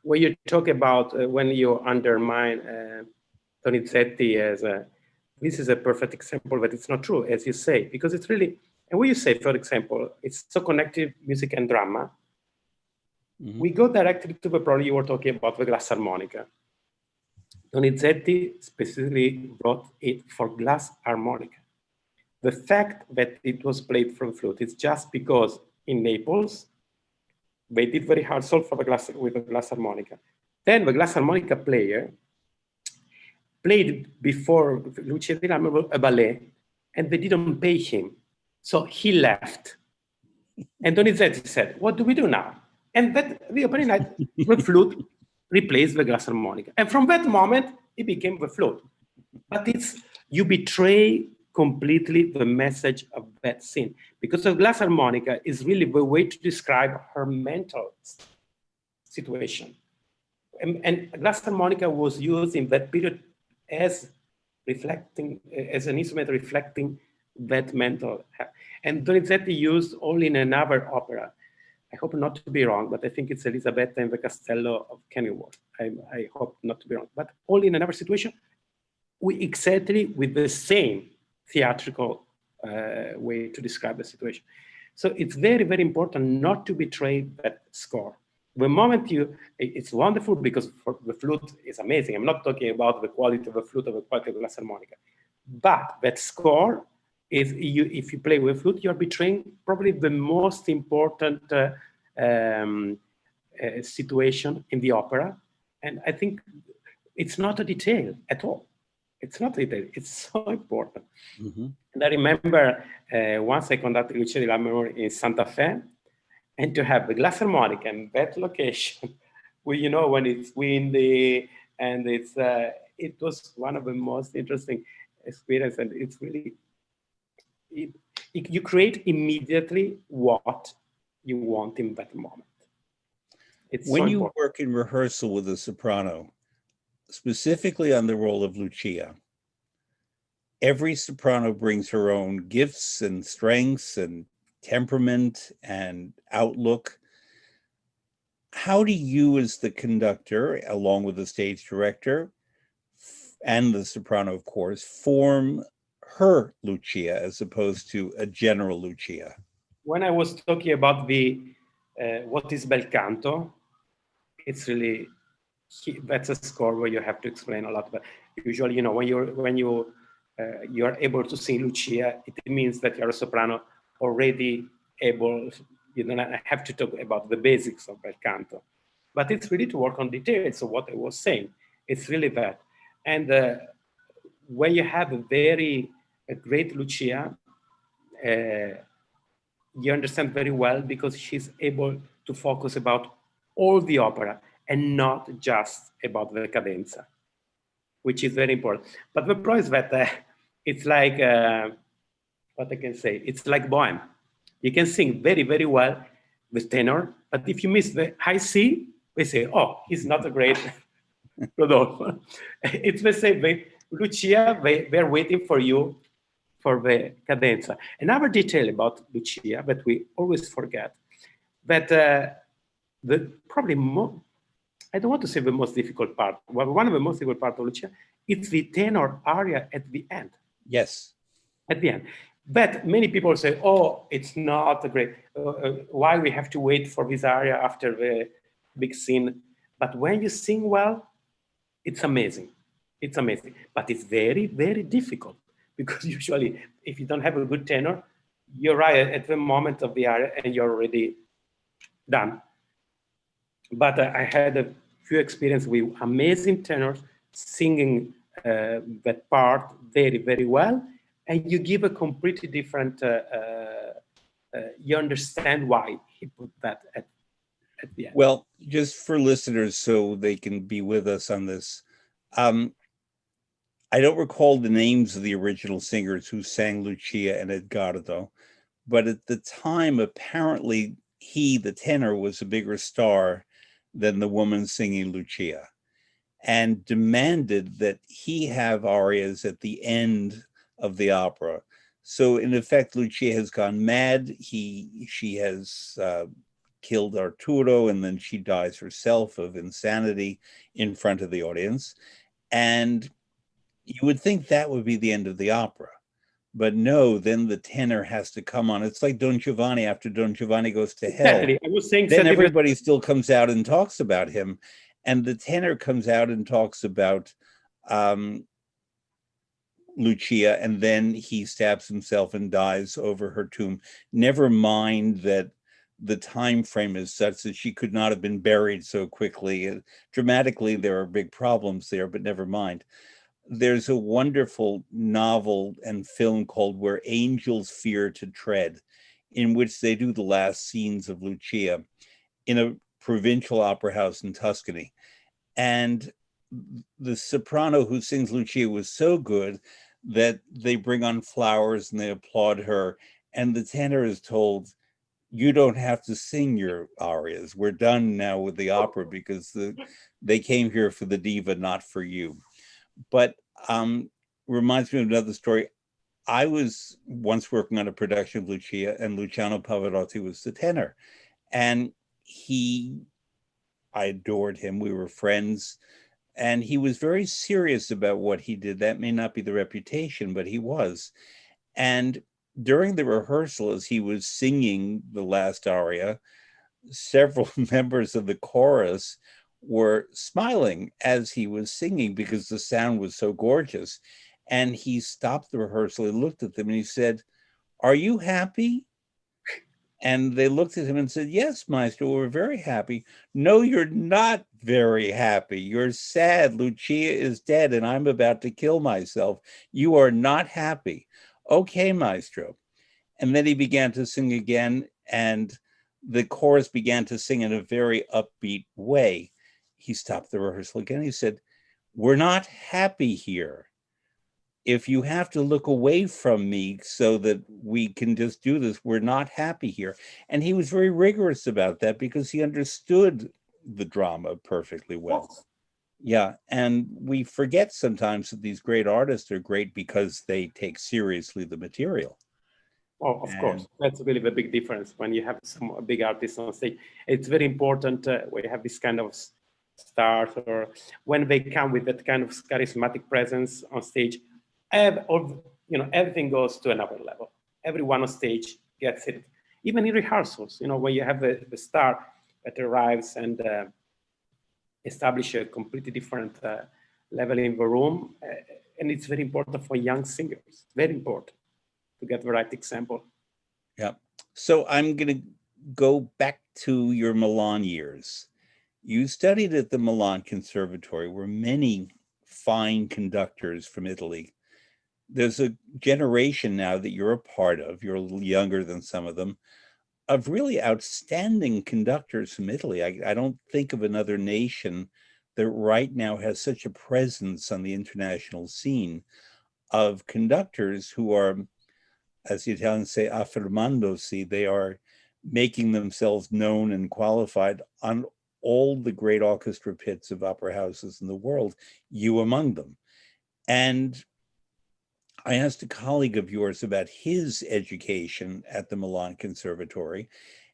when you talk about when you undermine Donizetti as a, this is a perfect example, but it's not true, as you say, because it's really, and when you say, for example, it's so connected, music and drama, we go directly to the problem you were talking about, the glass harmonica. Donizetti specifically wrote it for glass harmonica. The fact that it was played from flute is just because in Naples, they did very hard solve for the glass with the glass harmonica. Then the glass harmonica player played before Lucia di Lammermoor a ballet, and they didn't pay him. So he left. And Donizetti said, what do we do now? And that the opening night, the flute replaced the glass harmonica. And from that moment, it became the flute. But it's, you betray completely the message of that scene, because the glass harmonica is really the way to describe her mental situation. And glass harmonica was used in that period as reflecting, as an instrument reflecting that mental. And Donizetti used only in another opera. I hope not to be wrong, but I think it's Elisabetta in the Castello of Kenilworth. I hope not to be wrong, but only in another situation, we exactly with the same theatrical way to describe the situation. So it's very, very important not to betray that score. The moment you, it's wonderful because the flute is amazing. I'm not talking about the quality of the flute or the quality of the glass harmonica, but that score is, if you play with flute, you're betraying probably the most important situation in the opera. And I think it's not a detail at all. It's not a detail, it's so important. And I remember once I conducted Lucia di Lammermoor in Santa Fe, and to have the glass harmonica in that location, where, you know, when it's windy, and it's, it was one of the most interesting experiences, and it's really, you create immediately what you want in that moment. It's when so you important. work in rehearsal with a soprano, specifically on the role of Lucia, every soprano brings her own gifts and strengths and temperament and outlook. How do you, as the conductor, along with the stage director and the soprano, of course, form her Lucia as opposed to a general Lucia? When I was talking about the what is bel canto, it's really, that's a score where you have to explain a lot. But usually, you know, when you are able to sing Lucia, it means that you're a soprano already able. You don't have to talk about the basics of bel canto, but it's really to work on details of what I was saying. It's really that. And when you have a very a great Lucia, you understand very well because she's able to focus about all the opera and not just about the cadenza, which is very important. But the problem is that it's like, what I can say, it's like Bohème. You can sing very, very well with tenor, but if you miss the high C, we say, oh, he's not a great Rodolfo. It's the same way. Lucia, they're waiting for you for the cadenza. Another detail about Lucia that we always forget, that the probably I don't want to say the most difficult part, but one of the most difficult parts of Lucia, it's the tenor aria at the end. Yes. At the end. But many people say, oh, it's not a great, why we have to wait for this aria after the big scene. But when you sing well, it's amazing. It's amazing. But it's very, very difficult because usually if you don't have a good tenor, you're right at the moment of the aria and you're already done. But I had a few experiences with amazing tenors singing that part very, very well. And you give a completely different, you understand why he put that at the end. Well, just for listeners so they can be with us on this, I don't recall the names of the original singers who sang Lucia and Edgardo, but at the time, apparently he, the tenor, was a bigger star than the woman singing Lucia, and demanded that he have arias at the end of the opera. So in effect, Lucia has gone mad. She has killed Arturo, and then she dies herself of insanity in front of the audience. And you would think that would be the end of the opera. But no, then the tenor has to come on. It's like Don Giovanni after Don Giovanni goes to hell. Exactly. I was saying then everybody still comes out and talks about him. And the tenor comes out and talks about Lucia, and then he stabs himself and dies over her tomb. Never mind that the time frame is such that she could not have been buried so quickly. Dramatically, there are big problems there, but never mind. There's a wonderful novel and film called Where Angels Fear to Tread, in which they do the last scenes of Lucia in a provincial opera house in Tuscany. And the soprano who sings Lucia was so good that they bring on flowers and they applaud her. And the tenor is told, you don't have to sing your arias. We're done now with the opera because they came here for the diva, not for you. But reminds me of another story. I was once working on a production of Lucia, and Luciano Pavarotti was the tenor. And I adored him. We were friends. And he was very serious about what he did. That may not be the reputation, but he was. And during the rehearsal, as he was singing the last aria, several members of the chorus were smiling as he was singing because the sound was so gorgeous. And he stopped the rehearsal and looked at them and he said, "Are you happy?" And they looked at him and said, "Yes, Maestro, we're very happy." "No, you're not very happy. You're sad. Lucia is dead and I'm about to kill myself. You are not happy." "Okay, Maestro." And then he began to sing again, and the chorus began to sing in a very upbeat way. He stopped the rehearsal again. He said, "We're not happy here. If you have to look away from me so that we can just do this, we're not happy here." And he was very rigorous about that because he understood the drama perfectly well. Yeah, and we forget sometimes that these great artists are great because they take seriously the material. Oh, of course, that's really the big difference when you have some big artists on stage. It's very important when you have this kind of stars, or when they come with that kind of charismatic presence on stage. Everything goes to another level. Everyone on stage gets it. Even in rehearsals, when you have the star that arrives and establish a completely different level in the room, and it's very important for young singers. Very important to get the right example. Yeah. So I'm going to go back to your Milan years. You studied at the Milan Conservatory, where many fine conductors from Italy there's a generation now that you're a part of, you're a little younger than some of them, of really outstanding conductors from Italy. I don't think of another nation that right now has such a presence on the international scene of conductors who are, as the Italians say, affermandosi. They are making themselves known and qualified on all the great orchestra pits of opera houses in the world, you among them. And I asked a colleague of yours about his education at the Milan Conservatory,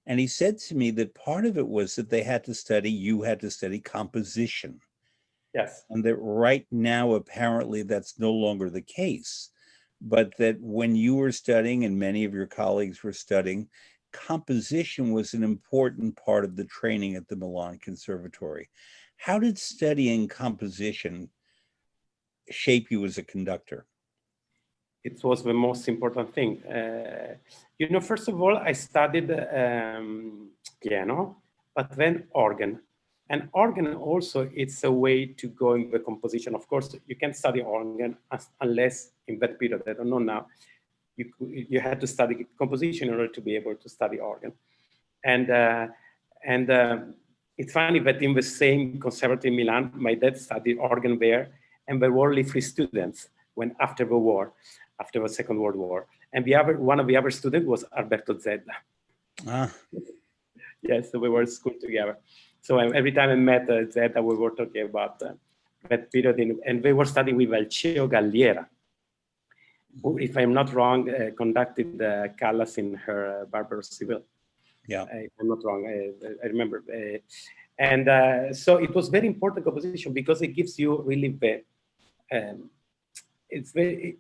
and he said to me that part of it was that you had to study composition. Yes. And that right now, apparently, that's no longer the case. But that when you were studying and many of your colleagues were studying, composition was an important part of the training at the Milan Conservatory. How did studying composition shape you as a conductor? It was the most important thing. First of all, I studied piano, but then organ. And organ also, it's a way to go in the composition. Of course, you can't study organ unless in that period, I don't know now, you had to study composition in order to be able to study organ. And it's funny that in the same conservatory in Milan, my dad studied organ there, and there were only 3 students when after the war, after the Second World War. And one of the other students was Alberto Zedda. Ah. Yes, so we were in school together. So every time I met Zedda, we were talking about that period, and we were studying with Alceo Galliera, who, if I'm not wrong, conducted Callas in her Barbaros Civil. Yeah, if I'm not wrong, I remember. So it was very important composition because it gives you really the, it's very,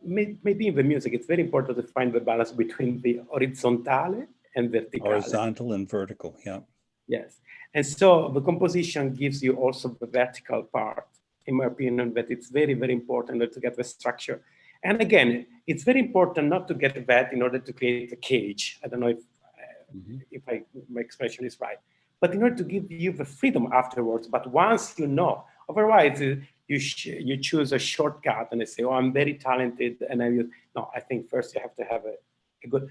maybe in the music, it's very important to find the balance between the horizontale and verticale. Horizontal and vertical, yeah. Yes, and so the composition gives you also the vertical part, in my opinion, that it's very, very important to get the structure. And again, it's very important not to get that in order to create a cage. I don't know if my expression is right, but in order to give you the freedom afterwards. But once you know, otherwise you choose a shortcut and they say, oh, I'm very talented. And I think first you have to have a good,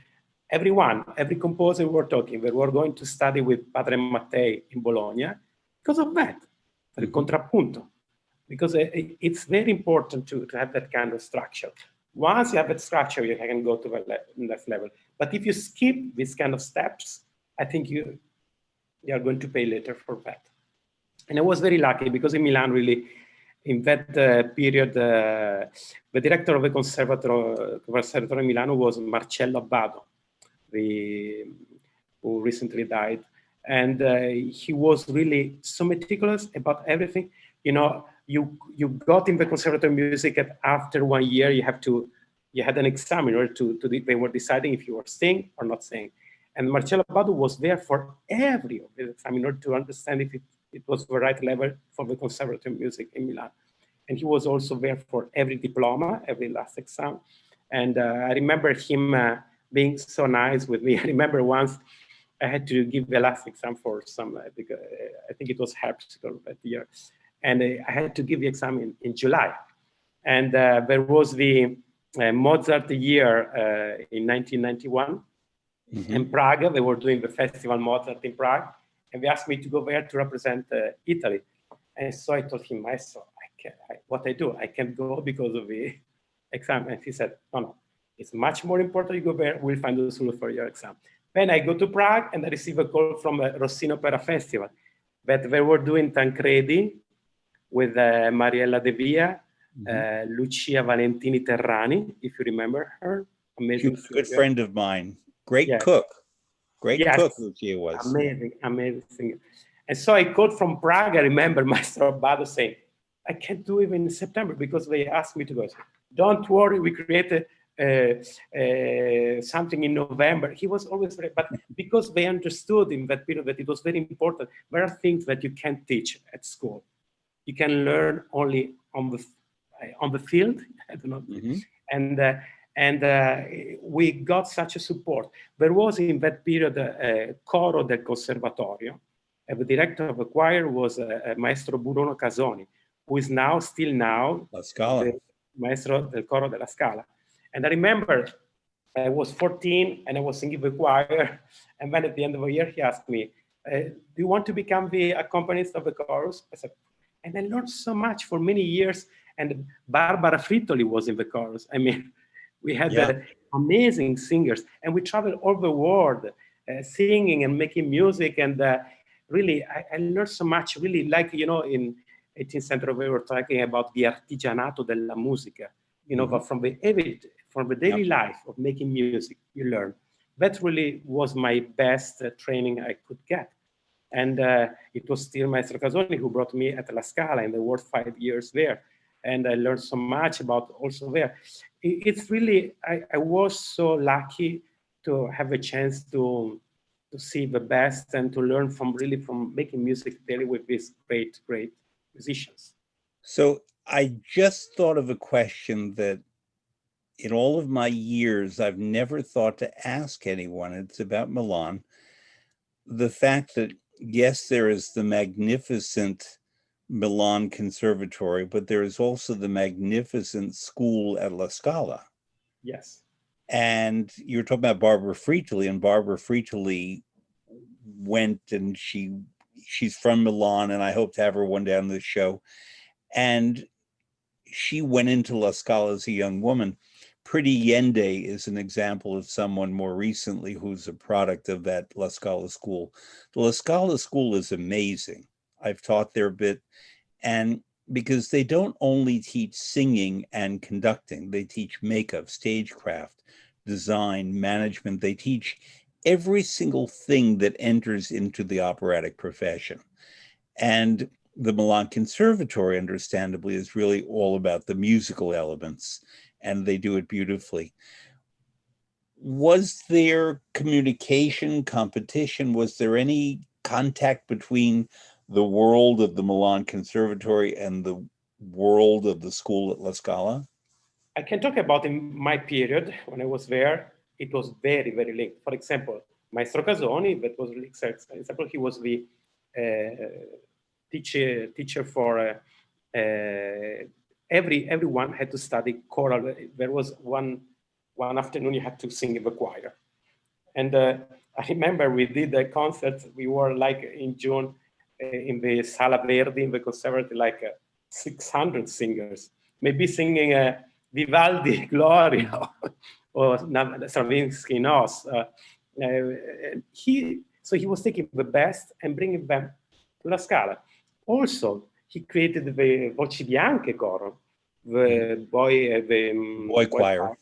every composer we're talking, we were going to study with Padre Mattei in Bologna because of that, for the contrappunto, because it's very important to have that kind of structure. Once you have that structure, you can go to the next level. But if you skip these kind of steps, I think you are going to pay later for that. And I was very lucky because in Milan, really, in that period, the director of the Conservatory in Milano was Marcello Abbado, who recently died. And he was really so meticulous about everything. You got in the conservatory music, and after 1 year, you had an exam in order they were deciding if you were singing or not singing. And Marcello Abbado was there for every exam in order to understand if it was the right level for the conservatory music in Milan. And he was also there for every diploma, every last exam. And I remember him being so nice with me. I remember once I had to give the last exam for some, because I think it was harpsichord that year. And I had to give the exam in July. And there was the Mozart year in 1991. In Prague. They were doing the festival Mozart in Prague. And they asked me to go there to represent Italy. And so I told him, Maestro, what I do, I can't go because of the exam. And he said, no, it's much more important you go there. We'll find a solution for your exam. Then I go to Prague and I receive a call from Rossini Opera Festival that they were doing Tancredi with Mariella De Via, Lucia Valentini Terrani, if you remember her. Amazing. She was a good friend of mine. Great cook. Great cook, Lucia was. Amazing singer. And so I called from Prague. I remember Maestro Abbado saying, I can't do it in September because they asked me to go. Don't worry, we created something in November. He was always very, but because they understood in that period that it was very important, there are things that you can't teach at school. You can learn only on the field. I don't know. And we got such a support. There was in that period a coro del Conservatorio. The director of the choir was Maestro Bruno Casoni, who is still now, La Scala. maestro del coro della Scala. And I remember I was 14 and I was singing the choir. And then at the end of the year, he asked me, do you want to become the accompanist of the chorus? I said, and I learned so much for many years. And Barbara Frittoli was in the chorus. I mean, we had amazing singers, and we traveled all the world singing and making music. And really, I learned so much, really, like, you know, in 18th century, we were talking about the artigianato della musica, you know, but from the daily life of making music, you learn. That really was my best training I could get. And it was still Maestro Casoni who brought me at La Scala, and I worked 5 years there. And I learned so much about also there. It's really, I was so lucky to have a chance to see the best and to learn from making music daily with these great musicians. So I just thought of a question that in all of my years, I've never thought to ask anyone. It's about Milan. The fact that, yes, there is the magnificent Milan Conservatory, but there is also the magnificent school at La Scala. Yes. And you're talking about Barbara Frittoli, and Barbara Frittoli went, and she's from Milan, and I hope to have her one day on this show. And she went into La Scala as a young woman. Pretty Yende is an example of someone more recently who's a product of that La Scala school. The La Scala school is amazing. I've taught there a bit, and because they don't only teach singing and conducting, they teach makeup, stagecraft, design, management. They teach every single thing that enters into the operatic profession. And the Milan Conservatory, understandably, is really all about the musical elements, and they do it beautifully. Was there communication, competition? Was there any contact between the world of the Milan Conservatory and the world of the school at La Scala? I can talk about in my period when I was there. It was very linked. For example, Maestro Casoni, that was really example. He was the teacher for everyone had to study choral. There was one afternoon you had to sing in the choir, and I remember we did a concert. We were like in June in the Sala Verdi in the conservatory, like 600 singers, maybe singing Vivaldi Gloria or Stravinsky Nos. He was taking the best and bringing them to La Scala. Also, he created the Voci Bianche Coro, the boy choir,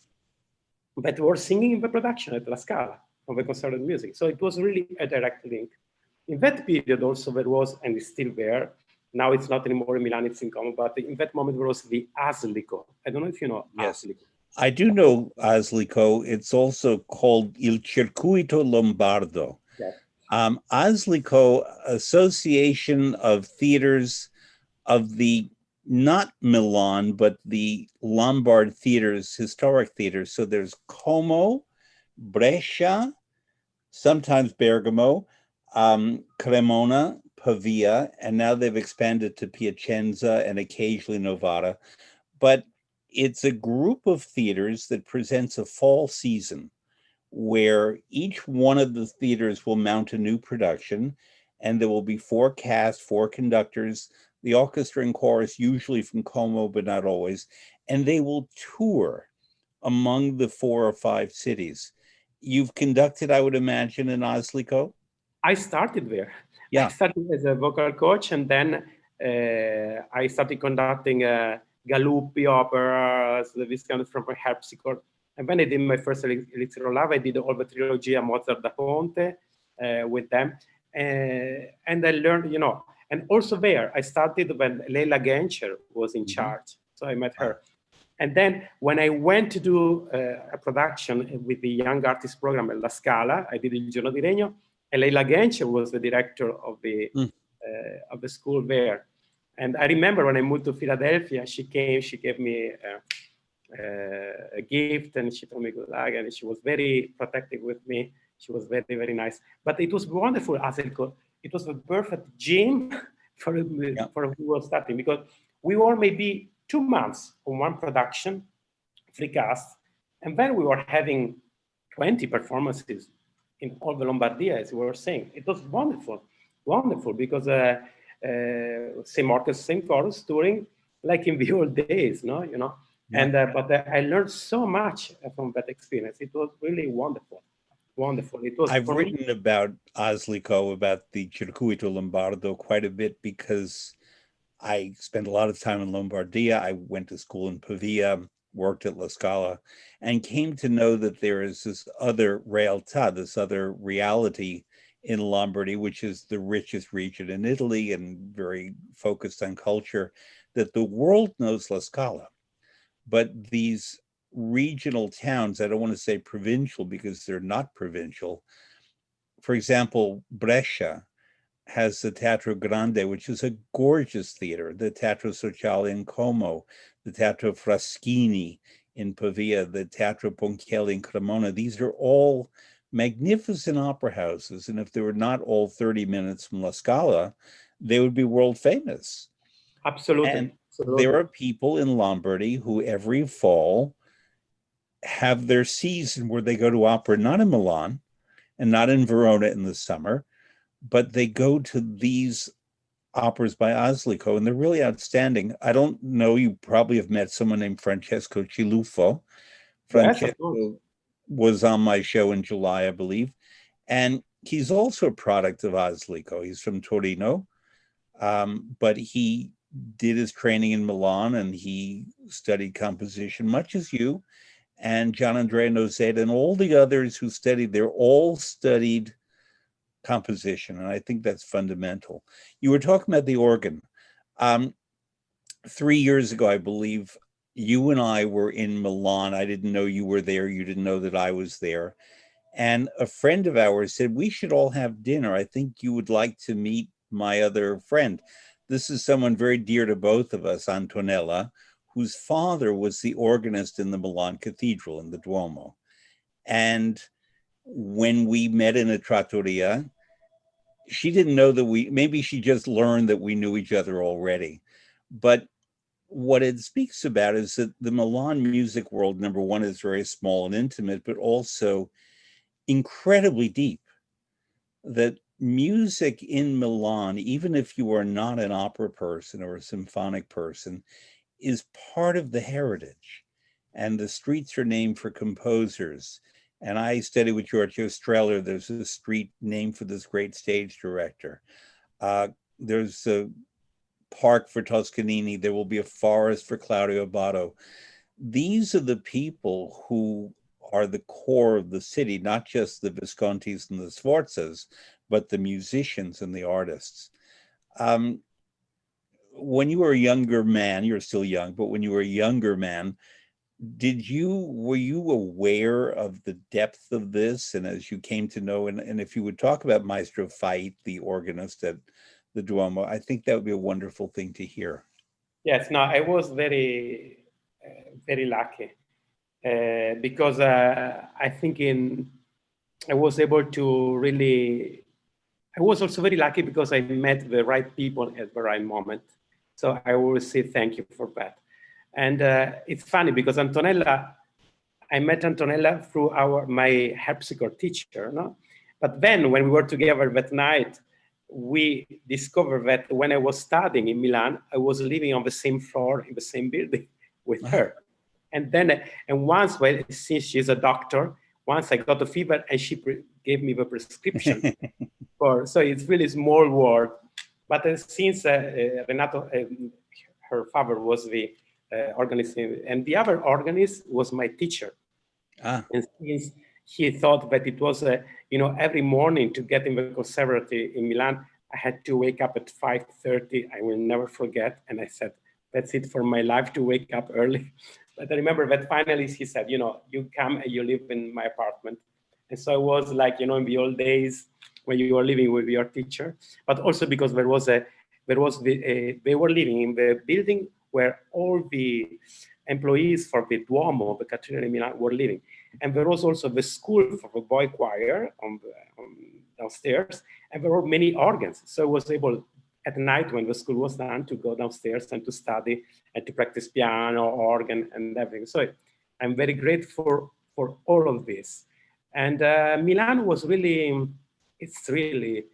that were singing in the production at La Scala of the conservative music. So it was really a direct link. In that period also there was, and it's still there, now it's not anymore in Milan, it's in Como, but in that moment there was the Aslico. I don't know if you know Aslico. I do know Aslico. It's also called Il Circuito Lombardo. Yes. Aslico, Association of Theaters of the, not Milan, but the Lombard theaters, historic theaters. So there's Como, Brescia, sometimes Bergamo, Cremona, Pavia, and now they've expanded to Piacenza and occasionally Novara. But it's a group of theaters that presents a fall season where each one of the theaters will mount a new production, and there will be 4 casts, 4 conductors, the orchestra and chorus, usually from Como, but not always, and they will tour among the 4 or 5 cities. You've conducted, I would imagine, in Aslico? I started there. Yeah. I started as a vocal coach, and then I started conducting Galuppi operas, this kind of from a harpsichord. And when I did my first Elixir of Love, I did all the trilogy of Mozart da Ponte with them. And I learned, you know, and also there, I started when Leila Gencher was in charge. So I met her. And then when I went to do a production with the Young Artist Program at La Scala, I did Il Giorno di Regno, and Leila Gencher was the director of the school there. And I remember when I moved to Philadelphia, she came, she gave me a gift, and she told me good luck, and she was very protective with me. She was very nice. But it was wonderful, Aslico. It was the perfect gym for who was starting, because we were maybe 2 months on one production, free cast, and then we were having 20 performances in all the Lombardia, as we were saying. It was wonderful, wonderful, because same orchestra, same chorus, touring like in the old days, no, you know. Yeah. And but I learned so much from that experience. It was really wonderful, wonderful. It was. I've written about Oslico, about the Circuito Lombardo, quite a bit because I spent a lot of time in Lombardia. I went to school in Pavia, worked at La Scala, and came to know that there is this other realtà, this other reality in Lombardy, which is the richest region in Italy and very focused on culture, that the world knows La Scala. But these regional towns, I don't want to say provincial because they're not provincial. For example, Brescia has the Teatro Grande, which is a gorgeous theater, the Teatro Sociale in Como, the Teatro Fraschini in Pavia, the Teatro Ponchielli in Cremona. These are all magnificent opera houses. And if they were not all 30 minutes from La Scala, they would be world famous. Absolutely. And Absolutely. there are people in Lombardy who every fall have their season where they go to opera, not in Milan and not in Verona in the summer, but they go to these operas by Oslico, and they're really outstanding. I don't know, you probably have met someone named Francesco Chilufo. Francesco was on my show in July, I believe, and he's also a product of Oslico. He's from Torino, but he did his training in Milan, and he studied composition, much as you, and Gian Andrea Nozeta, and all the others who studied, they're all studied composition, and I think that's fundamental. You were talking about the organ. 3 years ago, I believe, you and I were in Milan. I didn't know you were there. You didn't know that I was there. And a friend of ours said, we should all have dinner. I think you would like to meet my other friend. This is someone very dear to both of us, Antonella, whose father was the organist in the Milan Cathedral, in the Duomo. And when we met in a trattoria, she didn't know that maybe she just learned that we knew each other already. But what it speaks about is that the Milan music world, number one, is very small and intimate, but also incredibly deep. That music in Milan, even if you are not an opera person or a symphonic person, is part of the heritage. And the streets are named for composers. And I studied with Giorgio Strehler. There's a street named for this great stage director. There's a park for Toscanini. There will be a forest for Claudio Abbado. These are the people who are the core of the city, not just the Viscontis and the Sforzas, but the musicians and the artists. When you were a younger man, you're still young, but when you were a younger man, were you aware of the depth of this? And as you came to know, and if you would talk about Maestro Fait, the organist at the Duomo, I think that would be a wonderful thing to hear. Yes, no, I was very, very lucky because I think I was able to really, I was also very lucky because I met the right people at the right moment. So I always say thank you for that. And it's funny because Antonella, I met Antonella through my harpsichord teacher, no? But then when we were together that night, we discovered that when I was studying in Milan, I was living on the same floor in the same building with her. And then, once, since she's a doctor, once I got a fever and she gave me the prescription. So it's really small world. But since Renato, her father was the organist, and the other organist was my teacher. And since he thought that it was, every morning to get in the conservatory in Milan, I had to wake up at 5:30. I will never forget. And I said, that's it for my life, to wake up early. But I remember that finally he said, you come and you live in my apartment. And so I was like, in the old days when you were living with your teacher, but also because they were living in the building where all the employees for the Duomo, the Cathedral in Milan, were living. And there was also the school for the boy choir on downstairs, and there were many organs. So I was able at night when the school was done to go downstairs and to study and to practice piano, organ, and everything. So I'm very grateful for all of this. And Milan was really, it's really,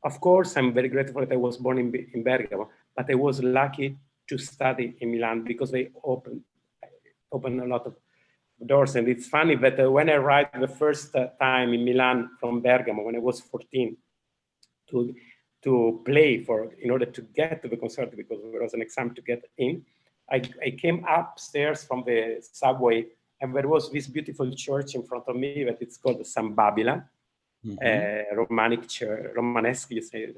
of course, I'm very grateful that I was born in Bergamo, but I was lucky to study in Milan because they opened a lot of doors. And it's funny that when I arrived the first time in Milan from Bergamo, when I was 14, to play in order to get to the concert, because there was an exam to get in, I came upstairs from the subway, and there was this beautiful church in front of me that it's called San Babila, Romanesque, you say,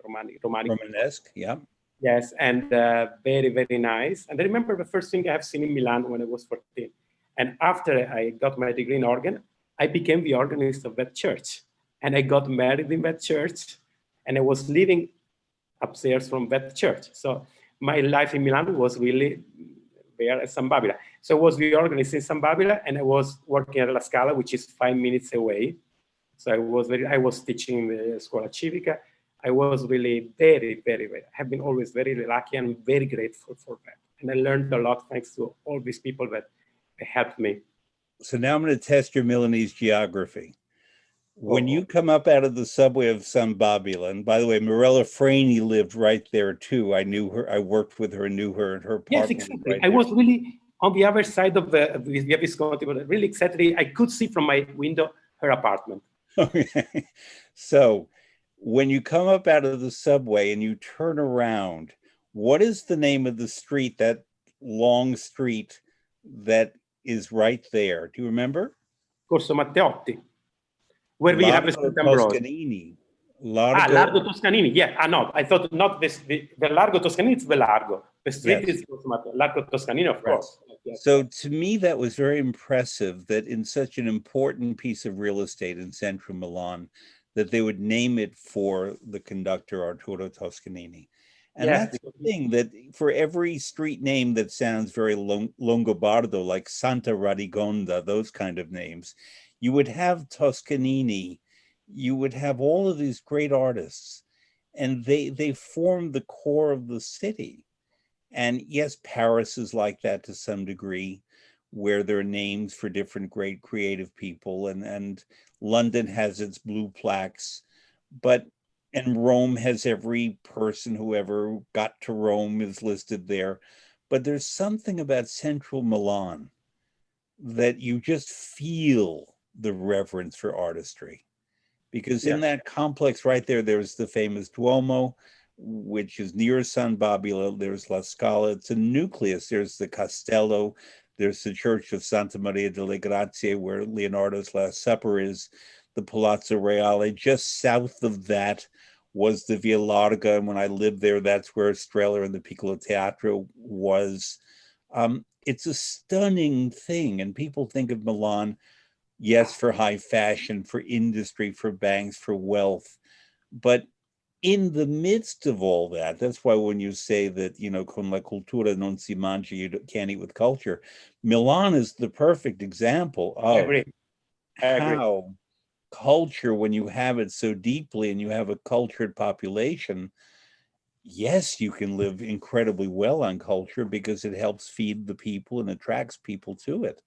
Romanesque, yeah. Yes, and very, very nice. And I remember the first thing I've seen in Milan when I was 14. And after I got my degree in organ, I became the organist of that church. And I got married in that church. And I was living upstairs from that church. So my life in Milan was really there at San Babila. So I was the organist in San Babila, and I was working at La Scala, which is 5 minutes away. So I was teaching in the Scuola Civica. I was really very, very, very, I have been always very lucky and very grateful for that. And I learned a lot thanks to all these people that helped me. So now I'm going to test your Milanese geography. When you come up out of the subway of San Babila, and by the way, Mirella Frani lived right there too. I knew her, I worked with her and knew her, and her apartment. Yes, exactly. I was really on the other side of the Via Visconti, but really exactly, I could see from my window her apartment. Okay. So when you come up out of the subway and you turn around, what is the name of the street, that long street that is right there? Do you remember? Corso Matteotti, where we have a Toscanini. Largo Toscanini. Yeah, no, I thought not this. The Largo Toscanini, it's the Largo. The street is Largo Toscanini, of course. Yes. So to me, that was very impressive that in such an important piece of real estate in central Milan, that they would name it for the conductor Arturo Toscanini. And that's the thing, that for every street name that sounds very Longobardo, like Santa Radigonda, those kind of names, you would have Toscanini, you would have all of these great artists, and they formed the core of the city. And yes, Paris is like that to some degree, where there are names for different great creative people, and London has its blue plaques, and Rome has every person who ever got to Rome is listed there. But there's something about central Milan that you just feel the reverence for artistry. Because in that complex right there, there's the famous Duomo, which is near San Babila. There's La Scala. It's a nucleus. There's the Castello. There's the Church of Santa Maria delle Grazie, where Leonardo's Last Supper is. The Palazzo Reale. Just south of that was the Via Larga. And when I lived there, that's where Strehler and the Piccolo Teatro was. It's a stunning thing. And people think of Milan, yes, for high fashion, for industry, for banks, for wealth. But in the midst of all that, that's why when you say that, con la cultura non si mangia, you can't eat with culture, Milan is the perfect example of how culture, when you have it so deeply and you have a cultured population, yes, you can live incredibly well on culture because it helps feed the people and attracts people to it.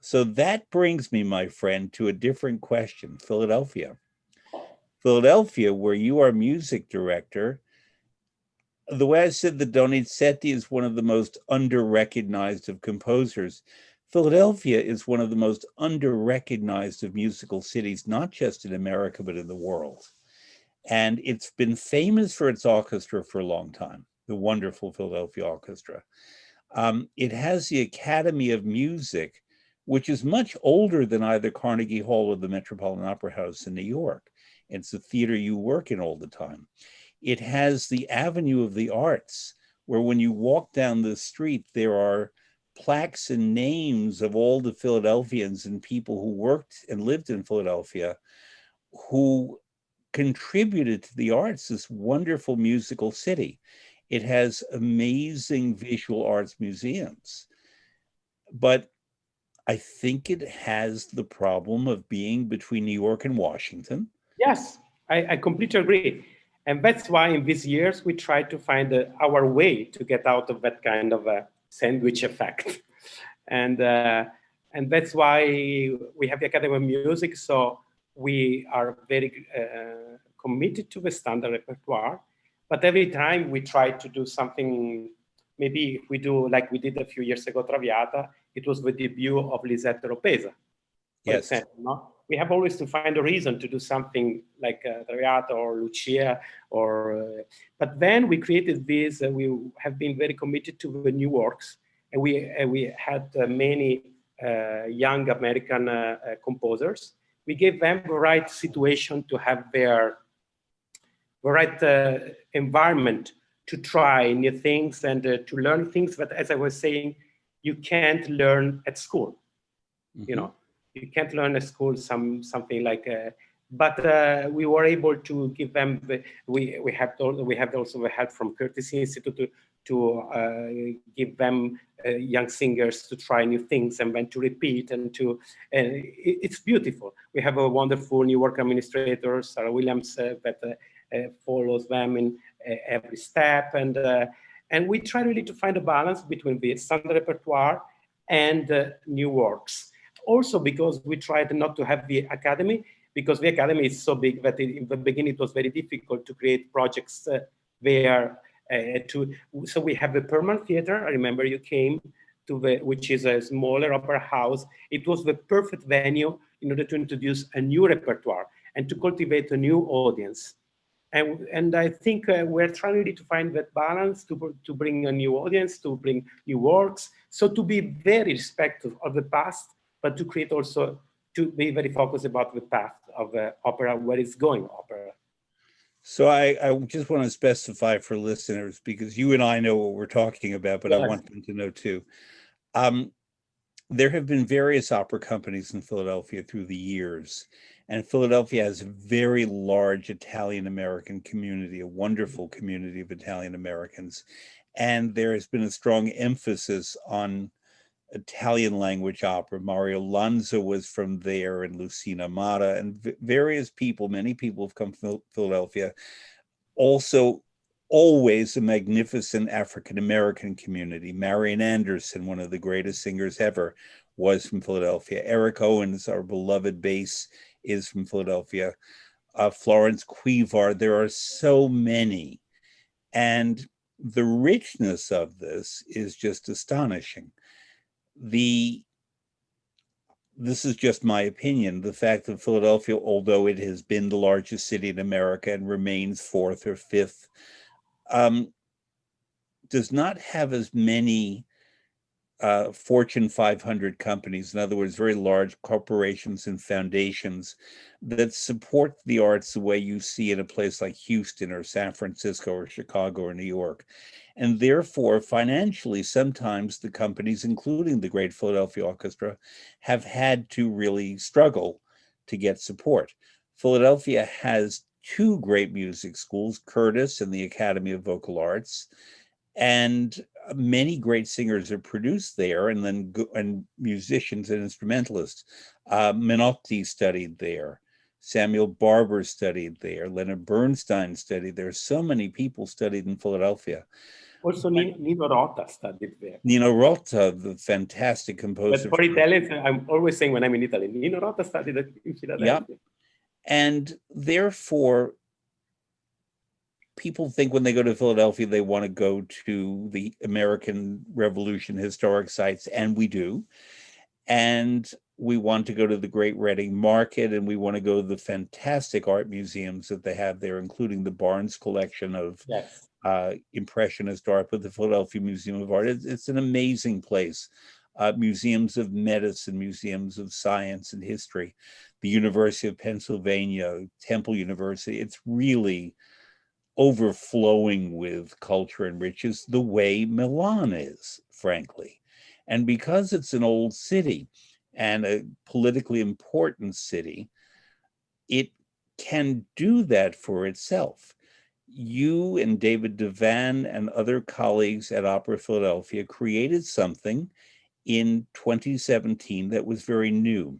So that brings me, my friend, to a different question. Philadelphia, where you are music director. The way I said that Donizetti is one of the most under-recognized of composers, Philadelphia is one of the most under-recognized of musical cities, not just in America, but in the world. And it's been famous for its orchestra for a long time, the wonderful Philadelphia Orchestra. It has the Academy of Music, which is much older than either Carnegie Hall or the Metropolitan Opera House in New York. It's a theater you work in all the time. It has the Avenue of the Arts, where when you walk down the street, there are plaques and names of all the Philadelphians and people who worked and lived in Philadelphia who contributed to the arts, this wonderful musical city. It has amazing visual arts museums. But I think it has the problem of being between New York and Washington. Yes, I completely agree. And that's why in these years, we try to find our way to get out of that kind of a sandwich effect. And that's why we have the Academy of Music. So we are very committed to the standard repertoire. But every time we try to do something, maybe if we do like we did a few years ago, Traviata, it was the debut of Lisette Ropeza, for Yes. example. No? We have always to find a reason to do something like Traviata or Lucia, but then we created this. We have been very committed to the new works, and we had many young American composers. We gave them the right situation to have the right environment to try new things and to learn things that, as I was saying, you can't learn at school. You know, you can't learn at school something like. But we were able to give them. We have also the help from Courtesy Institute to give them young singers to try new things and then to repeat and to. It's beautiful. We have a wonderful New York administrator, Sarah Williams, that follows them in every step, and we try really to find a balance between the standard repertoire and new works. Also, because we tried not to have the academy, because the academy is so big that in the beginning it was very difficult to create projects there. So we have the Permanent Theater. I remember you came to which is a smaller opera house. It was the perfect venue in order to introduce a new repertoire and to cultivate a new audience. And I think we're trying really to find that balance to bring a new audience, to bring new works. So to be very respectful of the past, but to create also, to be very focused about the path of opera, where it's going opera. So I just want to specify for listeners, because you and I know what we're talking about, but yes. I want them to know too. There have been various opera companies in Philadelphia through the years, and Philadelphia has a very large Italian-American community, a wonderful community of Italian-Americans. And there has been a strong emphasis on Italian language opera. Mario Lanza was from there, and Lucina Mata, and various people, many people have come from Philadelphia. Also, always a magnificent African-American community. Marian Anderson, one of the greatest singers ever, was from Philadelphia. Eric Owens, our beloved bass, is from Philadelphia. Florence Cuivar, there are so many. And the richness of this is just astonishing. This is just my opinion. The fact that Philadelphia, although it has been the largest city in America and remains fourth or fifth, does not have as many Fortune 500 companies, in other words, very large corporations and foundations that support the arts the way you see in a place like Houston or San Francisco or Chicago or New York. And therefore, financially, sometimes the companies, including the Great Philadelphia Orchestra, have had to really struggle to get support. Philadelphia has two great music schools, Curtis and the Academy of Vocal Arts, and many great singers are produced there, and musicians and instrumentalists. Menotti studied there. Samuel Barber studied there. Leonard Bernstein studied there. So many people studied in Philadelphia. Also, Nino Rota studied there. Nino Rota, the fantastic composer. But for Italians, I'm always saying when I'm in Italy, Nino Rota studied in Philadelphia. Yeah. And therefore, people think when they go to Philadelphia, they want to go to the American Revolution historic sites, and we do. And we want to go to the Great Reading Market, and we want to go to the fantastic art museums that they have there, including the Barnes collection of Impressionist art, but the Philadelphia Museum of Art. It's an amazing place. Museums of medicine, museums of science and history, the University of Pennsylvania, Temple University. It's really overflowing with culture and riches, the way Milan is, frankly. And because it's an old city and a politically important city, it can do that for itself. You and David Devan and other colleagues at Opera Philadelphia created something in 2017 that was very new,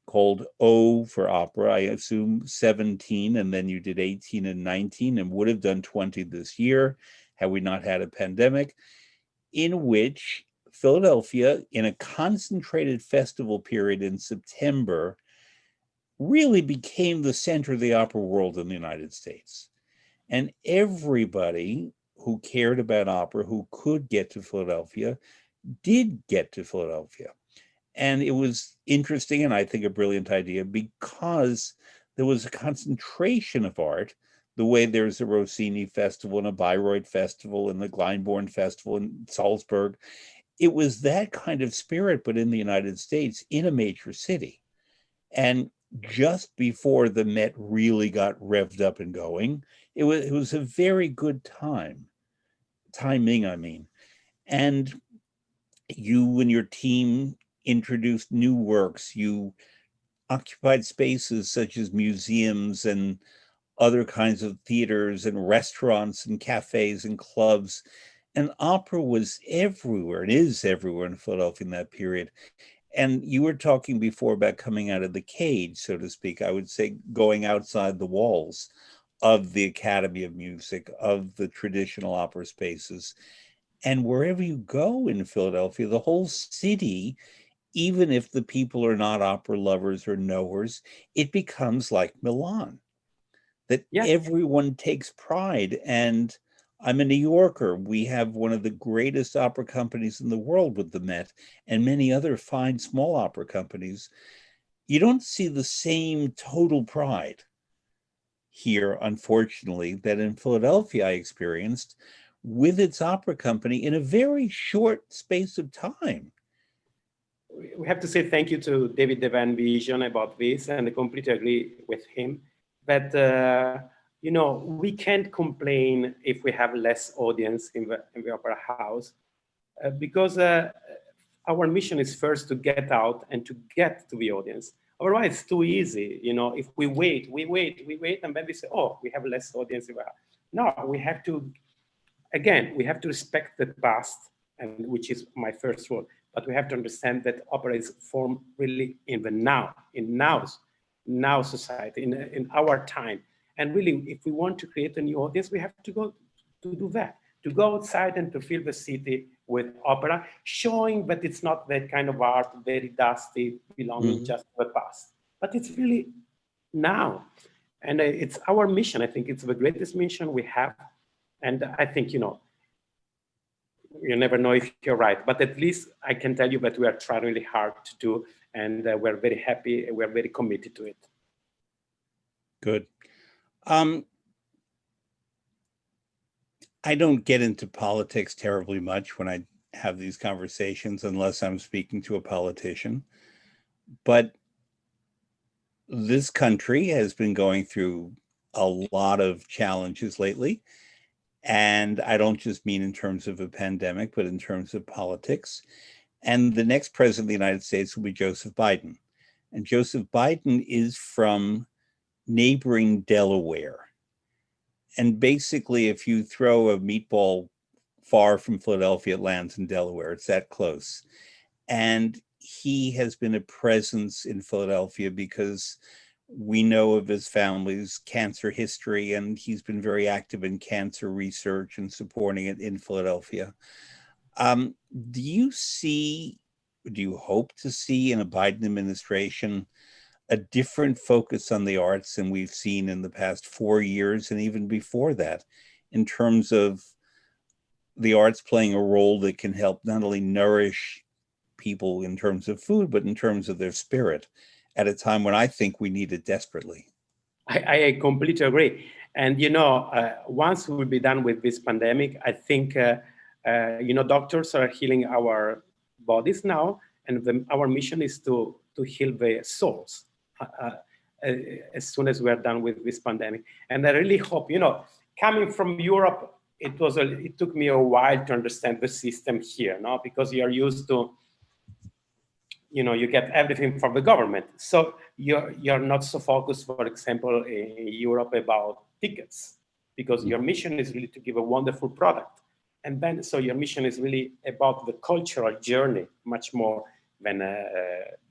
called O for opera, I assume 17, and then you did 18 and 19 and would have done 20 this year had we not had a pandemic, in which Philadelphia, in a concentrated festival period in September, really became the center of the opera world in the United States. And everybody who cared about opera, who could get to Philadelphia, did get to Philadelphia. And it was interesting, and I think a brilliant idea, because there was a concentration of art, the way there's a Rossini festival and a Bayreuth festival and the Glyndebourne festival in Salzburg. It was that kind of spirit, but in the United States, in a major city. And just before the Met really got revved up and going, it was a very good timing, I mean. And you and your team introduced new works. You occupied spaces such as museums and other kinds of theaters and restaurants and cafes and clubs. And opera was everywhere. It is everywhere in Philadelphia in that period. And you were talking before about coming out of the cage, so to speak. I would say going outside the walls of the Academy of Music, of the traditional opera spaces. And wherever you go in Philadelphia, the whole city, even if the people are not opera lovers or knowers, it becomes like Milan, that everyone takes pride. And I'm a New Yorker. We have one of the greatest opera companies in the world with the Met and many other fine small opera companies. You don't see the same total pride here, unfortunately, that in Philadelphia I experienced with its opera company in a very short space of time. We have to say thank you to David Devan Vision about this, and I completely agree with him. But you know, we can't complain if we have less audience in the opera house, because our mission is first to get out and to get to the audience. Otherwise, it's too easy. You know, if we wait, and then we say, oh, we have less audience in the house. No, we have to, again, we have to respect the past, and which is my first rule. But we have to understand that opera is formed really in the now, in now society, in our time. And really, if we want to create a new audience, we have to go to do that, to go outside and to fill the city with opera, showing that it's not that kind of art, very dusty, belonging just to the past. But it's really now. And it's our mission. I think it's the greatest mission we have. And I think, you know, you never know if you're right, but at least I can tell you that we are trying really hard to do, and we're very happy, we're very committed to it. Good. I don't get into politics terribly much when I have these conversations, unless I'm speaking to a politician. But this country has been going through a lot of challenges lately. And I don't just mean in terms of a pandemic, but in terms of politics. And the next president of the United States will be Joseph Biden. And Joseph Biden is from neighboring Delaware. And basically, if you throw a meatball far from Philadelphia, it lands in Delaware. It's that close. And he has been a presence in Philadelphia because we know of his family's cancer history, and he's been very active in cancer research and supporting it in Philadelphia. Do you hope to see in a Biden administration a different focus on the arts than we've seen in the past 4 years and even before that, in terms of the arts playing a role that can help not only nourish people in terms of food, but in terms of their spirit, at a time when I think we need it desperately? I completely agree. And, you know, once we'll be done with this pandemic, I think, you know, doctors are healing our bodies now, and our mission is to heal the souls as soon as we're done with this pandemic. And I really hope, you know, coming from Europe, it took me a while to understand the system here, no? Because you're used to, you know, you get everything from the government. So you're not so focused, for example, in Europe about tickets, because your mission is really to give a wonderful product. And then, so your mission is really about the cultural journey, much more than a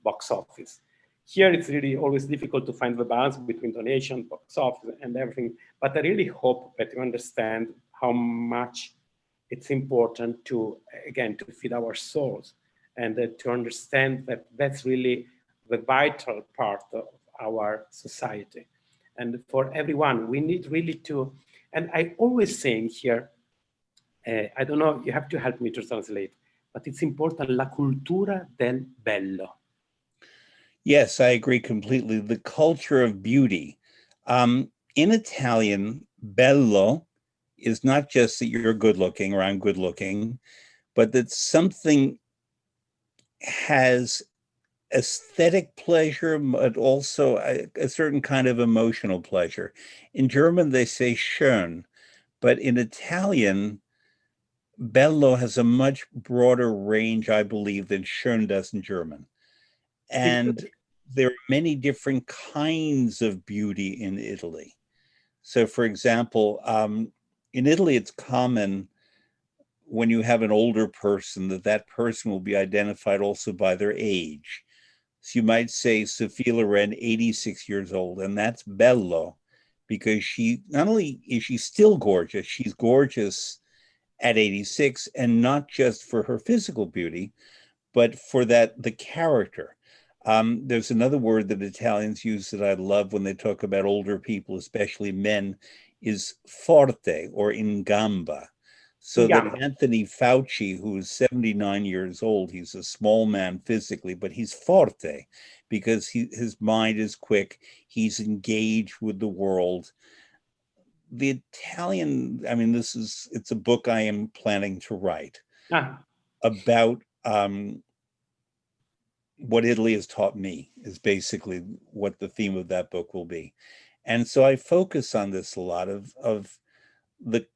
box office. here it's really always difficult to find the balance between donation, box office, and everything. But I really hope that you understand how much it's important to, again, to feed our souls, and to understand that that's really the vital part of our society. And for everyone, we need really to, and I always saying here, I don't know, you have to help me to translate, but it's important, la cultura del bello. Yes, I agree completely. The culture of beauty. In Italian, bello is not just that you're good looking or I'm good looking, but that something has aesthetic pleasure, but also a certain kind of emotional pleasure. In German, they say schön, but in Italian, bello has a much broader range, I believe, than schön does in German. And there are many different kinds of beauty in Italy. So, for example, in Italy, it's common when you have an older person that that person will be identified also by their age. So you might say Sophia Loren, 86 years old, and that's bello, because she not only is she still gorgeous, she's gorgeous at 86, and not just for her physical beauty, but for that the character. There's another word that Italians use that I love when they talk about older people, especially men, is forte or in gamba. So that Anthony Fauci, who is 79 years old, he's a small man physically, but he's forte because his mind is quick. He's engaged with the world. The Italian, I mean, it's a book I am planning to write about what Italy has taught me, is basically what the theme of that book will be. And so I focus on this a lot of the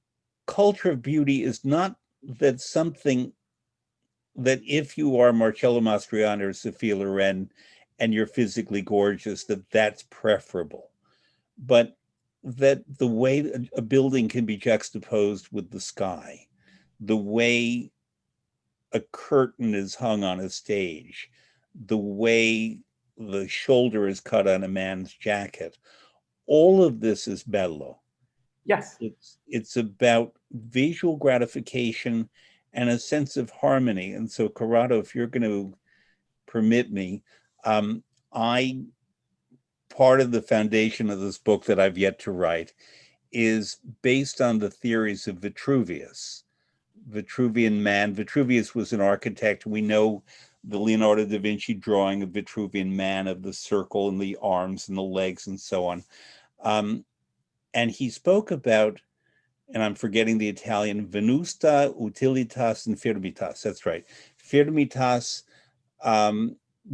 culture of beauty is not that something that if you are Marcello Mastroianni or Sophia Loren and you're physically gorgeous, that's preferable. But that the way a building can be juxtaposed with the sky, the way a curtain is hung on a stage, the way the shoulder is cut on a man's jacket, all of this is bello. Yes. It's about visual gratification and a sense of harmony. And so, Corrado, if you're going to permit me, part of the foundation of this book that I've yet to write is based on the theories of Vitruvius, Vitruvian man. Vitruvius was an architect. We know the Leonardo da Vinci drawing of Vitruvian man, of the circle and the arms and the legs and so on. And he spoke about, and I'm forgetting the Italian, venusta, utilitas, and firmitas. That's right. Firmitas,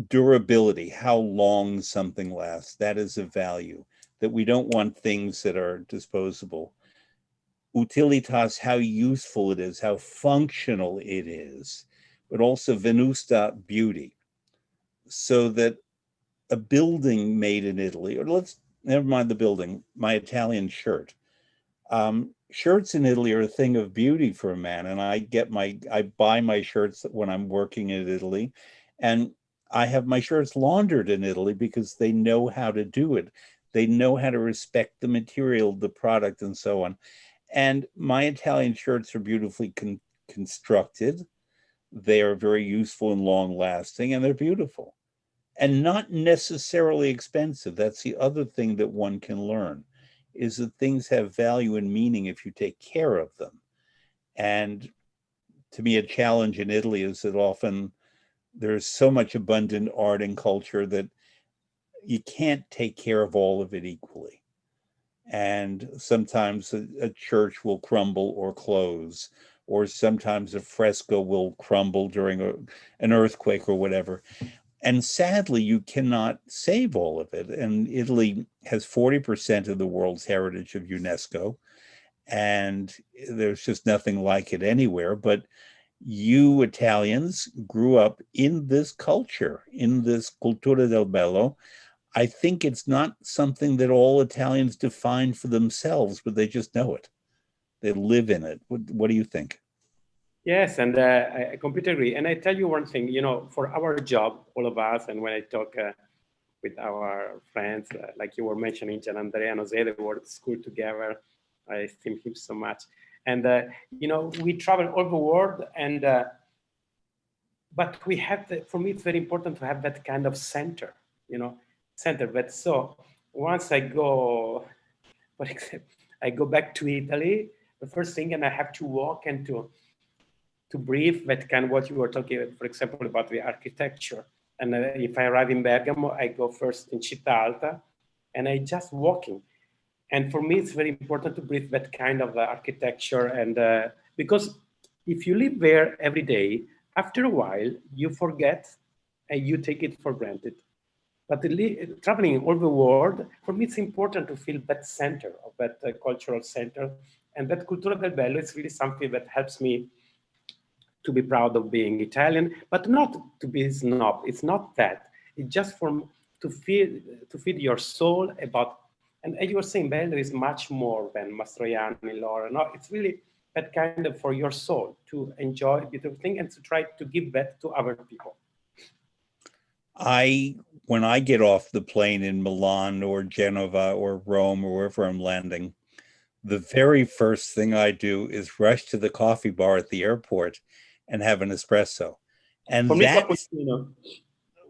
durability, how long something lasts. That is a value, that we don't want things that are disposable. Utilitas, how useful it is, how functional it is, but also venusta, beauty. So that a building made in Italy, or never mind the building, my Italian shirt. Shirts in Italy are a thing of beauty for a man, and I buy my shirts when I'm working in Italy, and I have my shirts laundered in Italy because they know how to do it. They know how to respect the material, the product, and so on. And my Italian shirts are beautifully constructed. They are very useful and long lasting, and they're beautiful and not necessarily expensive. That's the other thing that one can learn, is that things have value and meaning if you take care of them. And to me, a challenge in Italy is that often there's so much abundant art and culture that you can't take care of all of it equally. And sometimes a church will crumble or close, or sometimes a fresco will crumble during an earthquake or whatever. And sadly, you cannot save all of it. And Italy has 40% of the world's heritage of UNESCO, and there's just nothing like it anywhere. But you Italians grew up in this culture, in this cultura del bello. I think it's not something that all Italians define for themselves, but they just know it. They live in it. What do you think? Yes, and I completely agree. And I tell you one thing, for our job, all of us, and when I talk with our friends, like you were mentioning, Gianandrea and Jose, they were at school together. I esteem him so much. And, you know, we travel all the world, and but we have, for me, it's very important to have that kind of center, you know, center. But so once I go, for example, I go back to Italy, the first thing, and I have to walk and to breathe that kind of what you were talking about, for example, about the architecture. And if I arrive in Bergamo, I go first in Città Alta, and I just walking. And for me, it's very important to breathe that kind of architecture. And because if you live there every day, after a while, you forget and you take it for granted. But traveling all the world, for me, it's important to feel that center of that cultural center. And that Cultura del Bello is really something that helps me to be proud of being Italian, but not to be snob. It's not that. It's just for to feed your soul about. And as you were saying, Bello is much more than Mastroianni, Laura. No, it's really that kind of for your soul to enjoy a beautiful thing and to try to give that to other people. When I get off the plane in Milan or Genova or Rome or wherever I'm landing, the very first thing I do is rush to the coffee bar at the airport and have an espresso. And for me, that's, cappuccino.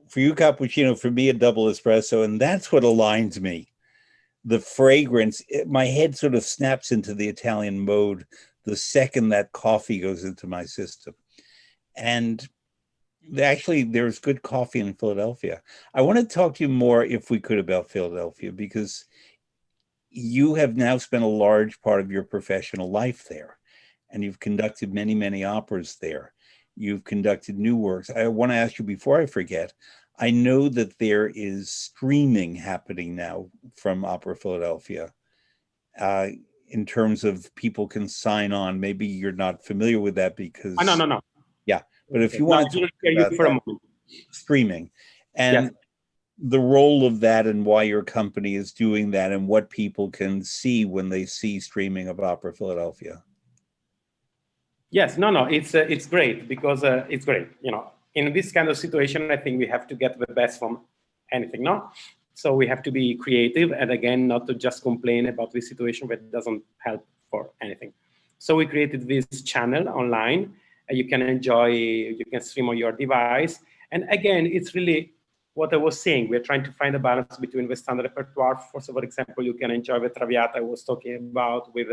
For you, cappuccino, for me, a double espresso. And that's what aligns me. The fragrance, my head sort of snaps into the Italian mode the second that coffee goes into my system. And actually, there's good coffee in Philadelphia. I want to talk to you more, if we could, about Philadelphia, because you have now spent a large part of your professional life there, and you've conducted many, many operas there. You've conducted new works. I want to ask you before I forget, I know that there is streaming happening now from Opera Philadelphia in terms of people can sign on. Maybe you're not familiar with that because... No. Yeah, but if you want to talk about that, streaming and the role of that and why your company is doing that and what people can see when they see streaming of Opera Philadelphia. Yes, no, it's great because it's great. You know, in this kind of situation, I think we have to get the best from anything, no? So we have to be creative and again, not to just complain about this situation that doesn't help for anything. So we created this channel online. You can enjoy, you can stream on your device. And again, it's really what I was saying. We're trying to find a balance between the standard repertoire. For example, you can enjoy the Traviata I was talking about with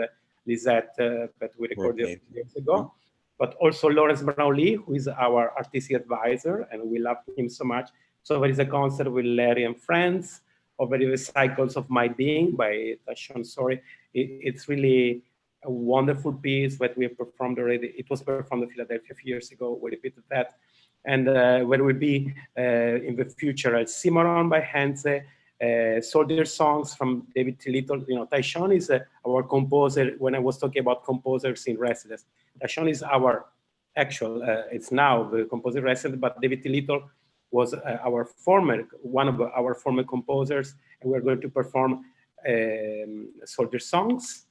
Lisette that we recorded years ago, but also Lawrence Brownlee, who is our artistic advisor, and we love him so much. So there is a concert with Larry and friends, or there is Cycles of My Being by Tashon Sori. It's really a wonderful piece that we have performed already. It was performed in Philadelphia a few years ago. We repeated that. And there will be in the future a Cimarron by Henze, Soldier Songs from David T. Little. You know, Tashon is our composer. When I was talking about composers in residence, Tashon is our actual, it's now the composer resident, but David T. Little was one of our former composers, and we're going to perform Soldier Songs.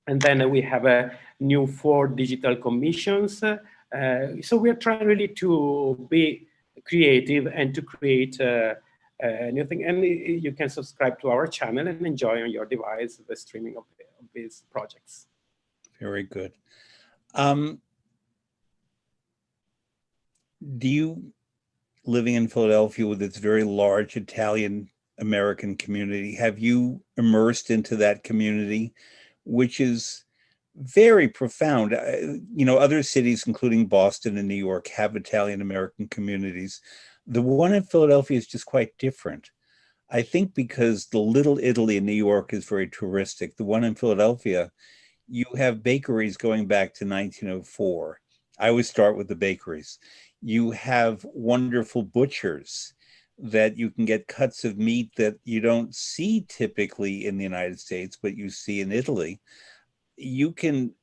And then we have a new 4 digital commissions. So we are trying really to be creative and to create a new thing. And you can subscribe to our channel and enjoy on your device the streaming of these projects. Very good. Do you, living in Philadelphia with its very large Italian American community, have you immersed into that community, which is very profound? You know, other cities, including Boston and New York, have Italian American communities. The one in Philadelphia is just quite different. I think because the Little Italy in New York is very touristic. The one in Philadelphia, you have bakeries going back to 1904. I always start with the bakeries. You have wonderful butchers that you can get cuts of meat that you don't see typically in the United States, but you see in Italy. You can,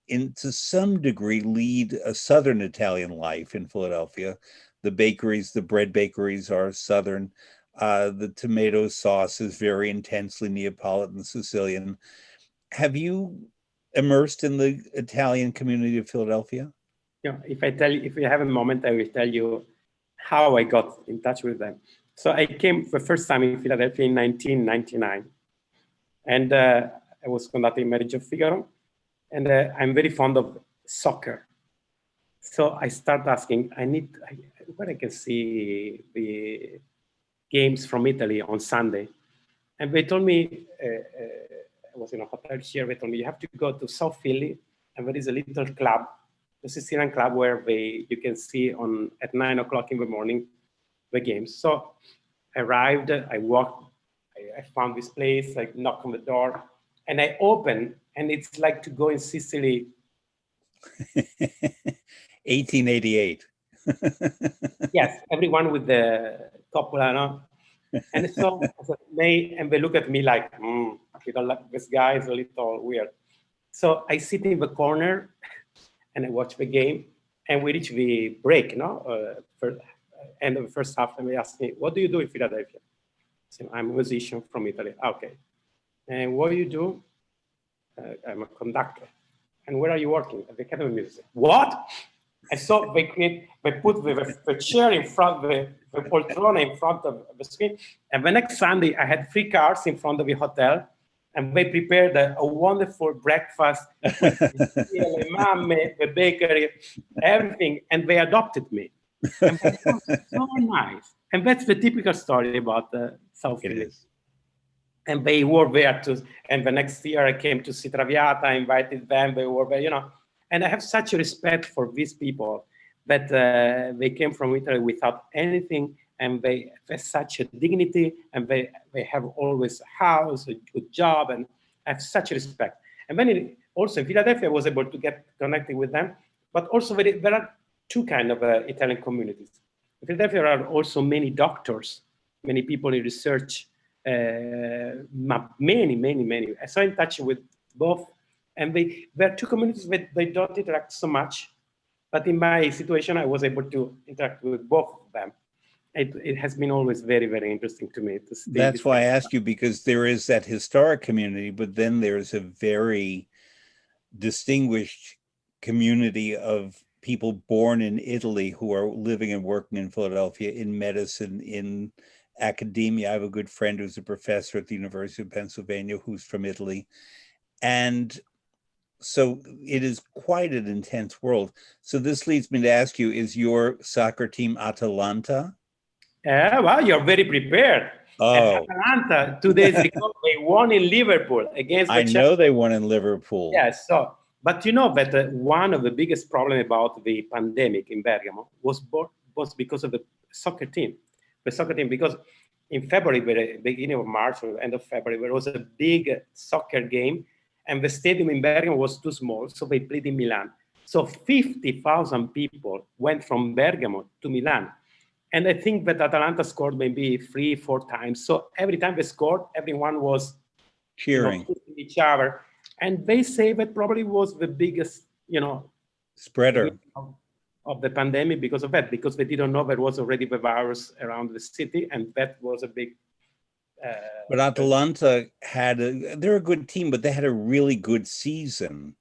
to some degree, lead a Southern Italian life in Philadelphia. The bakeries, the bread bakeries are Southern. The tomato sauce is very intensely Neapolitan, Sicilian. Have you immersed in the Italian community of Philadelphia? Yeah, if you have a moment, I will tell you how I got in touch with them. So I came the first time in Philadelphia in 1999. And I was conducting Marriage of Figaro. And I'm very fond of soccer. So I start asking, where I can see the games from Italy on Sunday. And they told me, I was in a hotel here, they told me, you have to go to South Philly, and there is a little club, the Sicilian club, where you can see at 9 o'clock in the morning the games. So I arrived, I walked, I found this place, I knocked on the door, and I opened, and it's like to go in Sicily. 1888. Yes, everyone with the cupola, no? And so I said, and they look at me like, you don't like this guy is a little weird. So I sit in the corner and I watch the game, and we reach the break, end of the first half, and they ask me, what do you do in Philadelphia? I said, I'm a musician from Italy. Okay. And what do you do? I'm a conductor. And where are you working? At the Academy of Music. What? I saw they put the chair in front, the poltrona in front of the screen. And the next Sunday, I had 3 cars in front of the hotel, and they prepared a wonderful breakfast with the mamme, the bakery, everything, and they adopted me. And that was so nice. And that's the typical story about South Philly. And they were there and the next year I came to see Traviata, I invited them, they were there, And I have such a respect for these people that they came from Italy without anything, and they have such a dignity, and they have always a house, a good job, and I have such respect. And then also in Philadelphia, I was able to get connected with them, but also there are 2 kinds of Italian communities. In Philadelphia, there are also many doctors, many people in research, many. I saw in touch with both. And there are 2 communities that they don't interact so much. But in my situation, I was able to interact with both of them. It has been always very, very interesting to me to see. That's why I asked you, because there is that historic community, but then there's a very distinguished community of people born in Italy who are living and working in Philadelphia in medicine, in academia. I have a good friend who's a professor at the University of Pennsylvania who's from Italy. And so it is quite an intense world. So this leads me to ask you, is your soccer team Atalanta? Well, you're very prepared. Oh. Atalanta, 2 days ago, they won in Liverpool against the I know they won in Liverpool. Yes, but you know that one of the biggest problems about the pandemic in Bergamo was because of the soccer team. The soccer team, because in February, beginning of March or end of February, there was a big soccer game, and the stadium in Bergamo was too small, so they played in Milan. So 50,000 people went from Bergamo to Milan. And I think that Atalanta scored maybe 3-4 times. So every time they scored, everyone was cheering each other. And they say that probably was the biggest, spreader of the pandemic because of that, because they didn't know there was already the virus around the city, and that was a big. But Atalanta they're a good team, but they had a really good season.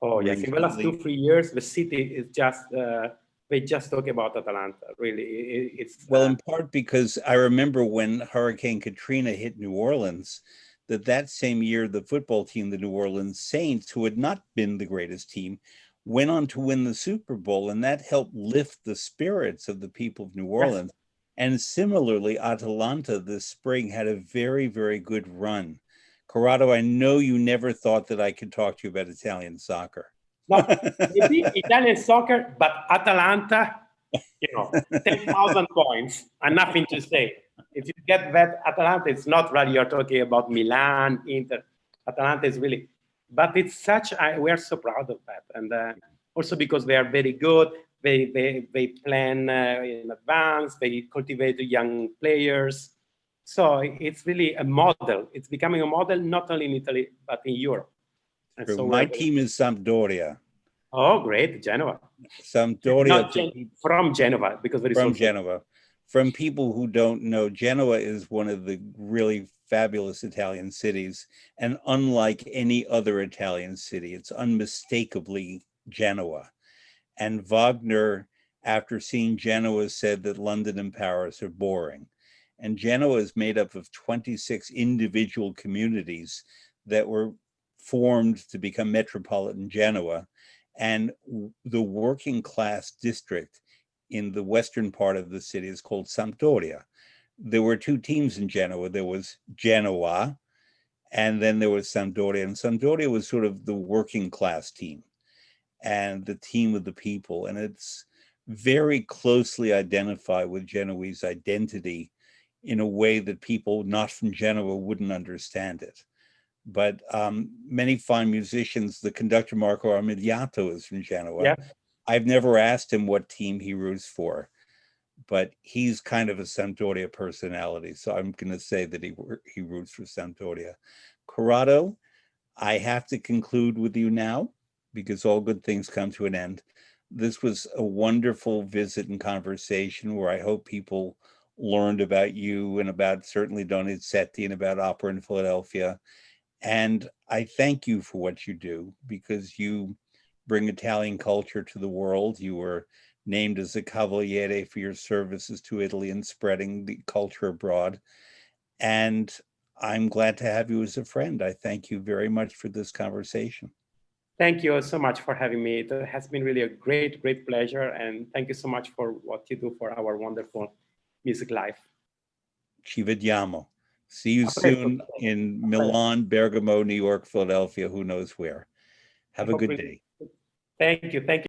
Oh yes, in the last 2-3 years, the city is just. They just talk about Atalanta, really. It's well, in part because I remember when Hurricane Katrina hit New Orleans, that same year, the football team, the New Orleans Saints, who had not been the greatest team, went on to win the Super Bowl, and that helped lift the spirits of the people of New Orleans. Yes. And similarly, Atalanta this spring had a very, very good run. Corrado, I know you never thought that I could talk to you about Italian soccer. No, maybe Italian soccer, but Atalanta, 10,000 points and nothing to say. If you get that, Atalanta, it's not really you're talking about Milan, Inter. Atalanta is really, but it's we are so proud of that. And also because they are very good, they plan in advance, they cultivate young players. So it's really a model. It's becoming a model, not only in Italy, but in Europe. And so my team is Sampdoria. Oh, great, Genoa. Sampdoria from Genova, because there is from Genova. From people who don't know, Genoa is one of the really fabulous Italian cities, and unlike any other Italian city, it's unmistakably Genoa. And Wagner, after seeing Genoa, said that London and Paris are boring. And Genoa is made up of 26 individual communities that were formed to become metropolitan Genoa. And the working class district in the western part of the city is called Sampdoria. There were two teams in Genoa. There was Genoa, and then there was Sampdoria. And Sampdoria was sort of the working class team and the team of the people. And it's very closely identified with Genoese identity in a way that people not from Genoa wouldn't understand it. But many fine musicians, the conductor Marco Armigliato is from Genoa. Yeah. I've never asked him what team he roots for, but he's kind of a Sampdoria personality. So I'm going to say that he roots for Sampdoria. Corrado, I have to conclude with you now because all good things come to an end. This was a wonderful visit and conversation where I hope people learned about you and about certainly Donizetti and about opera in Philadelphia. And I thank you for what you do because you bring Italian culture to the world. You were named as a Cavaliere for your services to Italy and spreading the culture abroad. And I'm glad to have you as a friend. I thank you very much for this conversation. Thank you so much for having me. It has been really a great, great pleasure. And thank you so much for what you do for our wonderful music life. Ci vediamo. See you soon in Milan, Bergamo, New York, Philadelphia, who knows where. Have a good day. Thank you. Thank you.